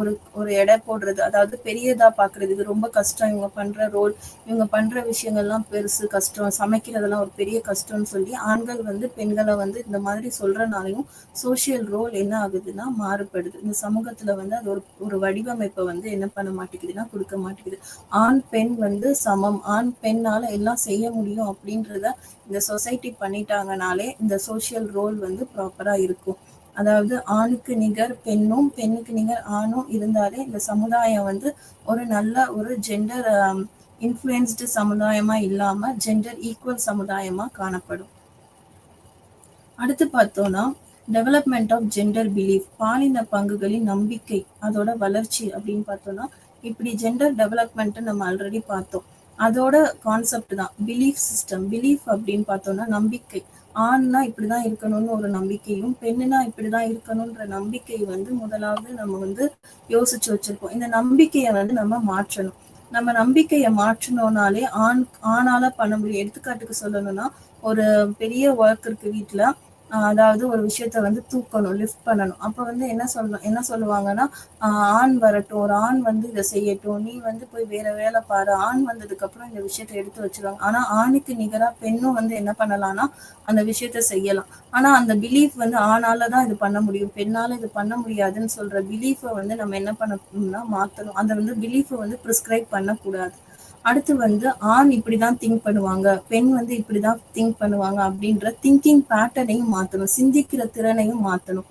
ஒரு ஒரு எடை போடுறது, அதாவது பெரியதா பாக்குறது, இது ரொம்ப கஷ்டம், இவங்க பண்ற ரோல், இவங்க பண்ற விஷயங்கள்லாம் பெருசு, கஷ்டம், சமைக்கிறதெல்லாம் ஒரு பெரிய கஷ்டம்னு சொல்லி ஆண்கள் வந்து பெண்களை வந்து இந்த மாதிரி சொல்றனாலையும் சோசியல் ரோல் என்ன ஆகுதுன்னா மாறுபடுது. இந்த சமூகத்துல வந்து அது ஒரு வடிவமைப்பை வந்து என்ன பண்ண மாட்டேங்குதுன்னா கொடுக்க மாட்டேங்குது. ஆண் பெண் வந்து சமம், ஆண் பெண்ணால எல்லாம் செய்ய முடியும் அப்படின்றத இந்த சொசைட்டி பண்ணிட்டாங்கனாலே இந்த சோசியல் ரோல் வந்து ப்ராப்பரா இருக்கும். அதாவது ஆணுக்கு நிகர் பெண்ணும், பெண்ணுக்கு நிகர் ஆணும் இருந்தாலே இந்த சமுதாயம் வந்து ஒரு நல்ல ஒரு ஜெண்டர் இன்ஃப்ளூயன்ஸ்டு சமுதாயமா இல்லாம ஜெண்டர் ஈக்குவல் சமுதாயமா காணப்படும். அடுத்து பார்த்தோம்னா, டெவலப்மெண்ட் ஆஃப் ஜெண்டர் பிலீஃப், பாலின பங்குகளின் நம்பிக்கை, அதோட வளர்ச்சி அப்படின்னு பார்த்தோம்னா, இப்படி ஜெண்டர் டெவலப்மெண்ட் நம்ம ஆல்ரெடி பார்த்தோம். அதோட கான்செப்ட் தான் பிலீஃப் சிஸ்டம். பிலீஃப் அப்படின்னு பார்த்தோம்னா நம்பிக்கை. ஆண்னா இப்படிதான் இருக்கணும்னு ஒரு நம்பிக்கையும், பெண்ணுனா இப்படிதான் இருக்கணும்ன்ற நம்பிக்கை வந்து முதலாவது நம்ம வந்து யோசிச்சு வச்சிருக்கோம். இந்த நம்பிக்கையை வந்து நம்ம மாற்றணும். நம்ம நம்பிக்கையை மாற்றணும்னாலே ஆணால பண்ண முடியும். எடுத்துக்காட்டுக்கு சொல்லணும்னா, ஒரு பெரிய ஒர்க் இருக்கு வீட்டுல, அதாவது ஒரு விஷயத்த வந்து தூக்கணும், லிஃப்ட் பண்ணணும். அப்ப வந்து என்ன சொல்லுவாங்கன்னா, ஆண் வரட்டும், ஒரு ஆண் வந்து இதை செய்யட்டும், நீ வந்து போய் வேற வேலை பாரு, ஆண் வந்ததுக்கு அப்புறம் இந்த விஷயத்த எடுத்து வச்சிருவாங்க. ஆனா ஆணுக்கு நிகரா பெண்ணும் வந்து என்ன பண்ணலாம்னா அந்த விஷயத்த செய்யலாம். ஆனா அந்த பிலீஃப் வந்து ஆணாலதான் இது பண்ண முடியும், பெண்ணால இது பண்ண முடியாதுன்னு சொல்ற பிலீஃபை வந்து நம்ம என்ன பண்ணணும்னா மாத்தணும். அந்த வந்து பிலீஃபை வந்து ப்ரிஸ்கிரைப் பண்ணக்கூடாது. அடுத்து வந்து ஆண் இப்படிதான் திங்க் பண்ணுவாங்க, பெண் வந்து இப்படிதான் திங்க் பண்ணுவாங்க அப்படின்ற திங்கிங் பேட்டர்னையும் மாத்தணும், சிந்திக்கிற திறனையும் மாத்தணும்.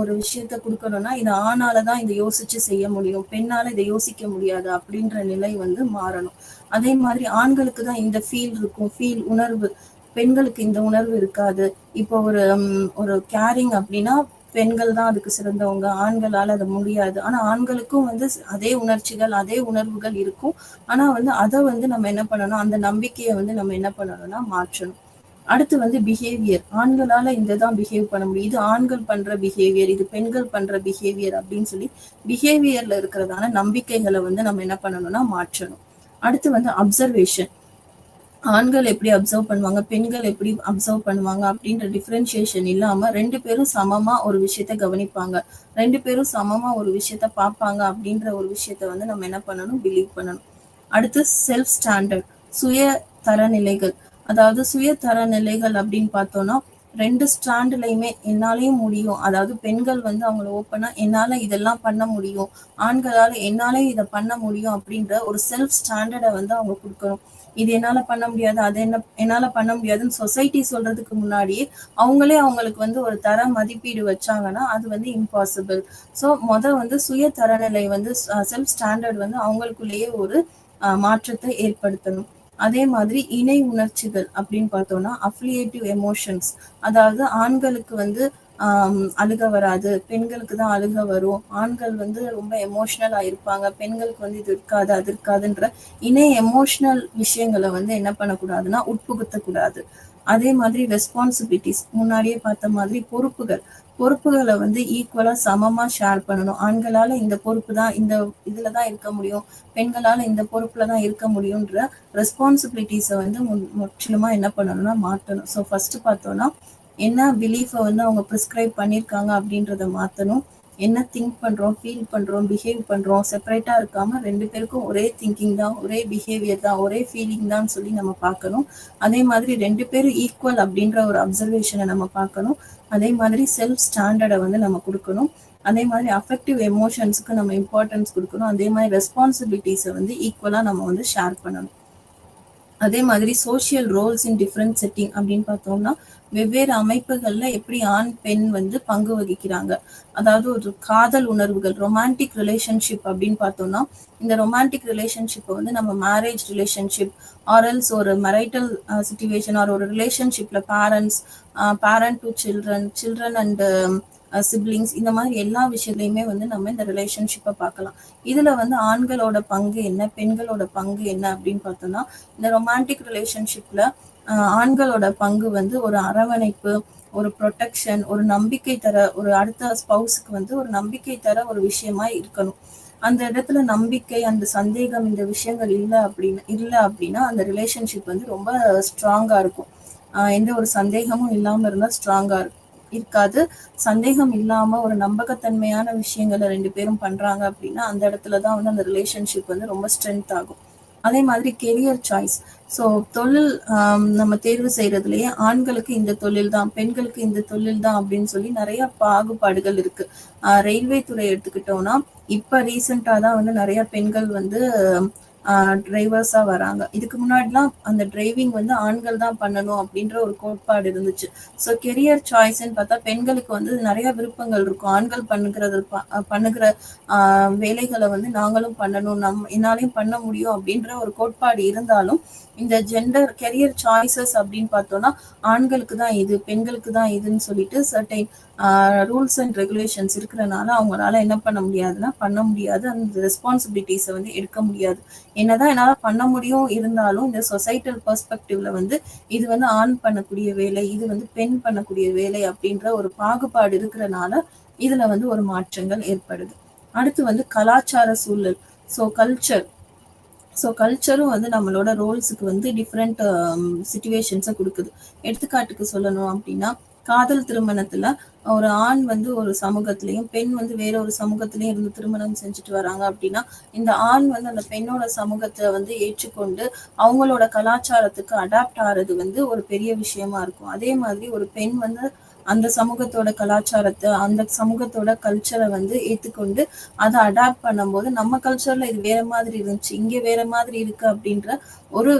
ஒரு விஷயத்த கொடுக்கணும்னா இது ஆணாலதான் இதை யோசிச்சு செய்ய முடியும், பெண்ணால இதை யோசிக்க முடியாது அப்படின்ற நிலை வந்து மாறணும். அதே மாதிரி ஆண்களுக்கு தான் இந்த ஃபீல் இருக்கும், ஃபீல் உணர்வு, பெண்களுக்கு இந்த உணர்வு இருக்காது. இப்போ ஒரு கேரிங் அப்படின்னா பெண்கள் தான் அதுக்கு சிறந்தவங்க, ஆண்களால அது முடியாது. ஆனா ஆண்களுக்கும் வந்து அதே உணர்ச்சிகள், அதே உணர்வுகள் இருக்கும். ஆனா வந்து அதை வந்து நம்ம என்ன பண்ணணும், அந்த நம்பிக்கையை வந்து நம்ம என்ன பண்ணணும்னா மாற்றணும். அடுத்து வந்து பிஹேவியர். ஆண்களால இதுதான் பிஹேவ் பண்ண முடியும், இது ஆண்கள் பண்ற பிஹேவியர், இது பெண்கள் பண்ற பிஹேவியர் அப்படின்னு சொல்லி பிஹேவியர்ல இருக்கிறதான நம்பிக்கைகளை வந்து நம்ம என்ன பண்ணணும்னா மாற்றணும். அடுத்து வந்து அப்சர்வேஷன். ஆண்கள் எப்படி அப்சர்வ் பண்ணுவாங்க, பெண்கள் எப்படி அப்சர்வ் பண்ணுவாங்க அப்படின்ற டிஃபரன்சியேஷன் இல்லாம ரெண்டு பேரும் சமமா ஒரு விஷயத்த கவனிப்பாங்க, ரெண்டு பேரும் சமமா ஒரு விஷயத்த பார்ப்பாங்க அப்படின்ற ஒரு விஷயத்த வந்து நம்ம என்ன பண்ணணும், பிலீவ் பண்ணணும். அடுத்து செல்ஃப் ஸ்டாண்டர்ட், சுய தரநிலைகள். அதாவது சுய தரநிலைகள் அப்படின்னு பார்த்தோம்னா, 2 ஸ்டாண்ட்லயுமே என்னாலயும் முடியும். அதாவது பெண்கள் வந்து அவங்கள ஓப்பனா என்னால இதெல்லாம் பண்ண முடியும். ஆண்களால என்னாலயும் இத பண்ண முடியும் அப்படின்ற ஒரு செல்ஃப் ஸ்டாண்டர்ட வந்து அவங்க குடுக்கணும். இது என்னால பண்ண முடியாது, அது என்னால பண்ண முடியாதுன்னு சொசைட்டி சொல்றதுக்கு முன்னாடியே அவங்களே அவங்களுக்கு வந்து ஒரு தர மதிப்பீடு வச்சாங்கன்னா, அது வந்து இம்பாசிபிள். ஸோ வந்து சுய தரநிலை வந்து செல்ஃப் ஸ்டாண்டர்ட் வந்து அவங்களுக்குள்ளேயே ஒரு மாற்றத்தை ஏற்படுத்தணும். அதே மாதிரி இணை உணர்ச்சிகள் அப்படின்னு பார்த்தோம்னா அஃபிலியேட்டிவ் எமோஷன்ஸ். அதாவது ஆண்களுக்கு வந்து அழுக வராது, பெண்களுக்கு தான் அழுக வரும். ஆண்கள் வந்து ரொம்ப எமோஷனலா இருப்பாங்க, பெண்களுக்கு வந்து இது இருக்காது அது இருக்காதுன்ற இணை எமோஷனல் விஷயங்களை வந்து என்ன பண்ணக்கூடாதுன்னா உட்புகுத்தக்கூடாது. அதே மாதிரி ரெஸ்பான்சிபிலிட்டிஸ் முன்னாடியே பார்த்த மாதிரி பொறுப்புகள். பொறுப்புகளை வந்து ஈக்குவலா சமமா ஷேர் பண்ணணும். ஆண்களால இந்த பொறுப்பு தான் இந்த இதுலதான் இருக்க முடியும், பெண்களால இந்த பொறுப்புல தான் இருக்க முடியும்ன்ற ரெஸ்பான்சிபிலிட்டிஸை வந்து முற்றிலுமா என்ன பண்ணணும்னா மாற்றணும். ஸோ ஃபர்ஸ்ட் பார்த்தோம்னா என்ன பிலீஃபை வந்து அவங்க ப்ரிஸ்கிரைப் பண்ணியிருக்காங்க அப்படின்றத மாற்றணும். என்ன திங்க் பண்றோம், ஃபீல் பண்றோம், பிஹேவ் பண்றோம் செப்பரேட்டா இருக்காம 2 பேருக்கும் ஒரே திங்கிங் தான், ஒரே பிஹேவியர் தான், ஒரே ஃபீலிங் தான் சொல்லி நம்ம பார்க்கணும். அதே மாதிரி 2 பேரும் ஈக்குவல் அப்படின்ற ஒரு அப்சர்வேஷனை நம்ம பார்க்கணும். அதே மாதிரி செல்ஃப் ஸ்டாண்டர்டை வந்து நம்ம கொடுக்கணும். அதே மாதிரி அஃபெக்டிவ் எமோஷன்ஸுக்கு நம்ம இம்பார்ட்டன்ஸ் கொடுக்கணும். அதே மாதிரி ரெஸ்பான்சிபிலிட்டிஸை வந்து ஈக்குவலா நம்ம வந்து ஷேர் பண்ணணும். அதே மாதிரி social roles in different setting அப்படின்னு பார்த்தோம்னா வெவ்வேறு அமைப்புகள்ல எப்படி ஆண் பெண் வந்து பங்கு வகிக்கிறாங்க. அதாவது ஒரு காதல் உணர்வுகள் ரொமான்டிக் ரிலேஷன்ஷிப் அப்படின்னு பார்த்தோம்னா இந்த ரொமான்டிக் ரிலேஷன்ஷிப்பை வந்து நம்ம மேரேஜ் ரிலேஷன்ஷிப் ஆர்எல்ஸ் ஒரு மெரைட்டல் சிச்சுவேஷன் ஆர் ஒரு ரிலேஷன்ஷிப்ல parent to children and siblings இந்த மாதிரி எல்லா விஷயத்தையுமே வந்து நம்ம இந்த ரிலேஷன்ஷிப்பை பார்க்கலாம். இதுல வந்து ஆண்களோட பங்கு என்ன, பெண்களோட பங்கு என்ன அப்படின்னு பார்த்தோம்னா இந்த ரொமான்டிக் ரிலேஷன்ஷிப்ல ஆண்களோட பங்கு வந்து ஒரு அரவணைப்பு, ஒரு ப்ரொடெக்ஷன், ஒரு நம்பிக்கை தர, ஒரு அடுத்த ஸ்பௌஸுக்கு வந்து ஒரு நம்பிக்கை தர ஒரு விஷயமா இருக்கணும். அந்த இடத்துல நம்பிக்கை, அந்த சந்தேகம், இந்த விஷயங்கள் இல்லை அப்படின்னா அந்த ரிலேஷன்ஷிப் வந்து ரொம்ப ஸ்ட்ராங்கா இருக்கும். எந்த ஒரு சந்தேகமும் இல்லாம இருந்தா ஸ்ட்ராங்கா இருக்காது. சந்தேகம் இல்லாம ஒரு நம்பகத்தன்மையான விஷயங்களை 2 பேரும் பண்றாங்க அப்படின்னா அந்த இடத்துலதான் வந்து அந்த ரிலேஷன்ஷிப் வந்து ரொம்ப ஸ்ட்ரென்த் ஆகும். அதே மாதிரி கெரியர் சாய்ஸ். ஸோ தொழில் நம்ம தேர்வு செய்யறதுலயே ஆண்களுக்கு இந்த தொழில் தான், பெண்களுக்கு இந்த தொழில் தான் அப்படின்னு சொல்லி நிறைய பாகுபாடுகள் இருக்கு. ரயில்வே துறை எடுத்துக்கிட்டோம்னா இப்ப ரீசெண்டா தான் வந்து நிறைய பெண்கள் வந்து டிரைவர்ஸா வராங்க. இதுக்கு முன்னாடிலாம் அந்த டிரைவிங் வந்து ஆண்கள் தான் பண்ணணும் அப்படின்ற ஒரு கோட்பாடு இருந்துச்சு. ஸோ கெரியர் சாய்ஸ்ன்னு பார்த்தா பெண்களுக்கு வந்து நிறைய விருப்பங்கள் இருக்கும். ஆண்கள் பண்ணுகிற வேலைகளை வந்து நாங்களும் பண்ணணும், என்னாலையும் பண்ண முடியும் அப்படின்ற ஒரு கோட்பாடு இருந்தாலும் இந்த ஜெண்டர் கெரியர் சாய்ஸஸ் அப்படின்னு பார்த்தோம்னா ஆண்களுக்கு தான் இது, பெண்களுக்கு தான் இதுன்னு சொல்லிட்டு சர்டைன் ரூல்ஸ் அண்ட் ரெகுலேஷன்ஸ் இருக்கிறனால அவங்களால என்ன பண்ண முடியாதுன்னா பண்ண முடியாது. அந்த ரெஸ்பான்சிபிலிட்டிஸை வந்து எடுக்க முடியாது. என்னதான் என்னால பண்ண முடியும் இருந்தாலும் இந்த சொசைட்டல் பெர்ஸ்பெக்டிவ்ல வந்து இது வந்து ஆண் பண்ணக்கூடிய வேலை, இது வந்து பெண் பண்ணக்கூடிய வேலை அப்படின்ற ஒரு பாகுபாடு இருக்கிறனால இதுல வந்து ஒரு மாற்றங்கள் ஏற்படுது. அடுத்து வந்து கலாச்சார சூழல். கல்ச்சரும் வந்து நம்மளோட ரோல்ஸுக்கு வந்து டிஃப்ரெண்ட் சிச்சுவேஷன்ஸை கொடுக்குது. எடுத்துக்காட்டுக்கு சொல்லணும் அப்படின்னா காதல் திருமணத்துல ஒரு ஆண் வந்து ஒரு சமூகத்திலையும் பெண் வந்து வேற ஒரு சமூகத்திலையும் இருந்து திருமணம் செஞ்சுட்டு வராங்க அப்படின்னா இந்த ஆண் வந்து அந்த பெண்ணோட சமூகத்தை வந்து ஏற்றுக்கொண்டு அவங்களோட கலாச்சாரத்துக்கு அடாப்ட் ஆறது வந்து ஒரு பெரிய விஷயமா இருக்கும். அதே மாதிரி ஒரு பெண் வந்து அந்த சமூகத்தோட கலாச்சாரத்தை, அந்த சமூகத்தோட கல்ச்சரை வந்து ஏற்றுக்கொண்டு அதை அடாப்ட் பண்ணும்போது நம்ம கல்ச்சர்ல இது வேற மாதிரி இருந்துச்சு, இங்க வேற மாதிரி இருக்கு அப்படின்ற ஒரு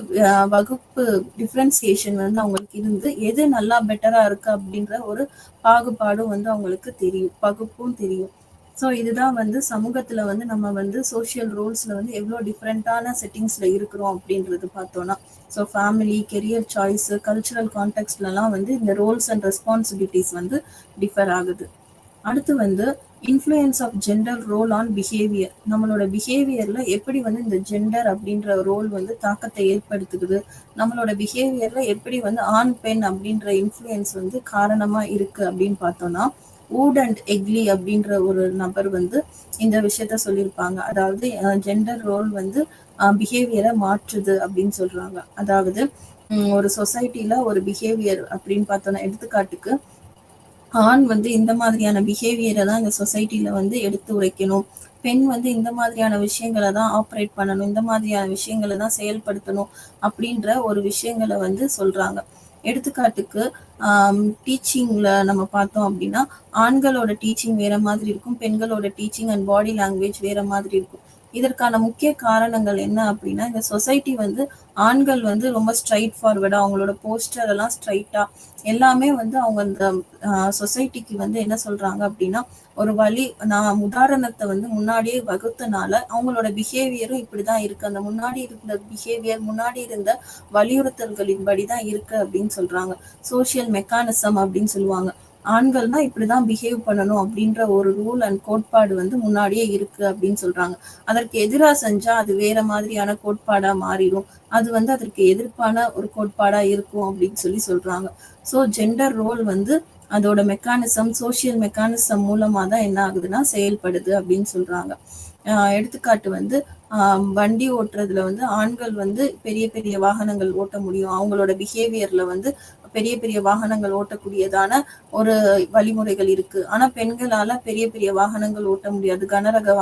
வகுப்பு டிஃப்ரென்சியேஷன் வந்து அவங்களுக்கு இருந்து எது நல்லா பெட்டரா இருக்கு அப்படின்ற ஒரு பாகுபாடும் வந்து அவங்களுக்கு தெரியும், பகுப்பும் தெரியும். ஸோ இதுதான் வந்து சமூகத்துல வந்து நம்ம வந்து சோசியல் ரோல்ஸ்ல வந்து எவ்வளோ டிஃப்ரெண்டான செட்டிங்ஸ்ல இருக்கிறோம் அப்படின்றது பார்த்தோம்னா so family, career choice, cultural கான்டெக்ட்லலாம் வந்து இந்த ரோல்ஸ் அண்ட் ரெஸ்பான்சிபிலிட்டிஸ் வந்து டிஃபர் ஆகுது. அடுத்து வந்து influence of gender role on behaviour. நம்மளோட பிஹேவியர்ல எப்படி வந்து இந்த ஜெண்டர் அப்படின்ற ரோல் வந்து தாக்கத்தை ஏற்படுத்துக்குது, நம்மளோட பிஹேவியர்ல எப்படி வந்து ஆண் பெண் அப்படின்ற இன்ஃப்ளூயன்ஸ் வந்து காரணமா இருக்கு அப்படின்னு பார்த்தோம்னா வூட் அண்ட் எக்லி அப்படின்ற ஒரு நபர் வந்து இந்த விஷயத்த சொல்லியிருப்பாங்க. அதாவது ஜெண்டர் ரோல் வந்து பிஹேவியரை மாற்றுது அப்படின்னு சொல்றாங்க. அதாவது ஒரு சொசைட்டில ஒரு பிஹேவியர் அப்படின்னு பார்த்தோம்னா எடுத்துக்காட்டுக்கு ஆண் வந்து இந்த மாதிரியான பிஹேவியரை தான் இந்த சொசைட்டில வந்து எடுத்து உரைக்கணும், பெண் வந்து இந்த மாதிரியான விஷயங்களை தான் ஆப்ரேட் பண்ணணும், இந்த மாதிரியான விஷயங்களை தான் செயல்படுத்தணும் அப்படின்ற ஒரு விஷயங்களை வந்து சொல்றாங்க. எடுத்துக்காட்டுக்கு டீச்சிங்ல நம்ம பார்த்தோம் அப்படின்னா ஆண்களோட டீச்சிங் வேற மாதிரி இருக்கும், பெண்களோட டீச்சிங் அண்ட் பாடி லாங்குவேஜ் வேற மாதிரி இருக்கும். இதற்கான முக்கிய காரணங்கள் என்ன அப்படின்னா, இந்த சொசைட்டி வந்து ஆண்கள் வந்து ரொம்ப ஸ்ட்ரைட் ஃபார்வர்டா அவங்களோட போஸ்டர் எல்லாம் ஸ்ட்ரைட்டா எல்லாமே வந்து அவங்க அந்த சொசைட்டிக்கு வந்து என்ன சொல்றாங்க அப்படின்னா ஒரு வழி நான் உதாரணத்தை வந்து முன்னாடியே வகுத்தனால அவங்களோட பிஹேவியரும் இப்படிதான் இருக்கு, அந்த முன்னாடி இருந்த பிஹேவியர் முன்னாடி இருந்த வலியுறுத்தல்களின் படிதான் இருக்கு அப்படின்னு சொல்றாங்க. சோசியல் மெக்கானிசம் அப்படின்னு சொல்லுவாங்க. ஆண்கள்னா இப்படிதான் பிஹேவ் பண்ணணும் அப்படின்ற ஒரு ரூல் அண்ட் கோட்பாடு வந்து முன்னாடியே இருக்கு அப்படின்னு சொல்றாங்க. அதற்கு எதிராக செஞ்சா அது வேற மாதிரியான கோட்பாடா மாறிடும், அது வந்து அதற்கு எதிர்ப்பான ஒரு கோட்பாடா இருக்கும் அப்படின்னு சொல்றாங்க. ஸோ ஜெண்டர் ரோல் வந்து அதோட மெக்கானிசம் சோசியல் மெக்கானிசம் மூலமா தான் என்ன ஆகுதுன்னா செயல்படுது அப்படின்னு சொல்றாங்க. எடுத்துக்காட்டு வந்து வண்டி ஓட்டுறதுல வந்து ஆண்கள் வந்து பெரிய பெரிய வாகனங்கள் ஓட்ட முடியும், அவங்களோட பிஹேவியர்ல வந்து பெரிய பெரிய வாகனங்கள் ஓட்டக்கூடியதான ஒரு வழிமுறைகள் இருக்கு. ஆனா பெண்களால பெரிய பெரிய வாகனங்கள் ஓட்ட முடியாது, கனரக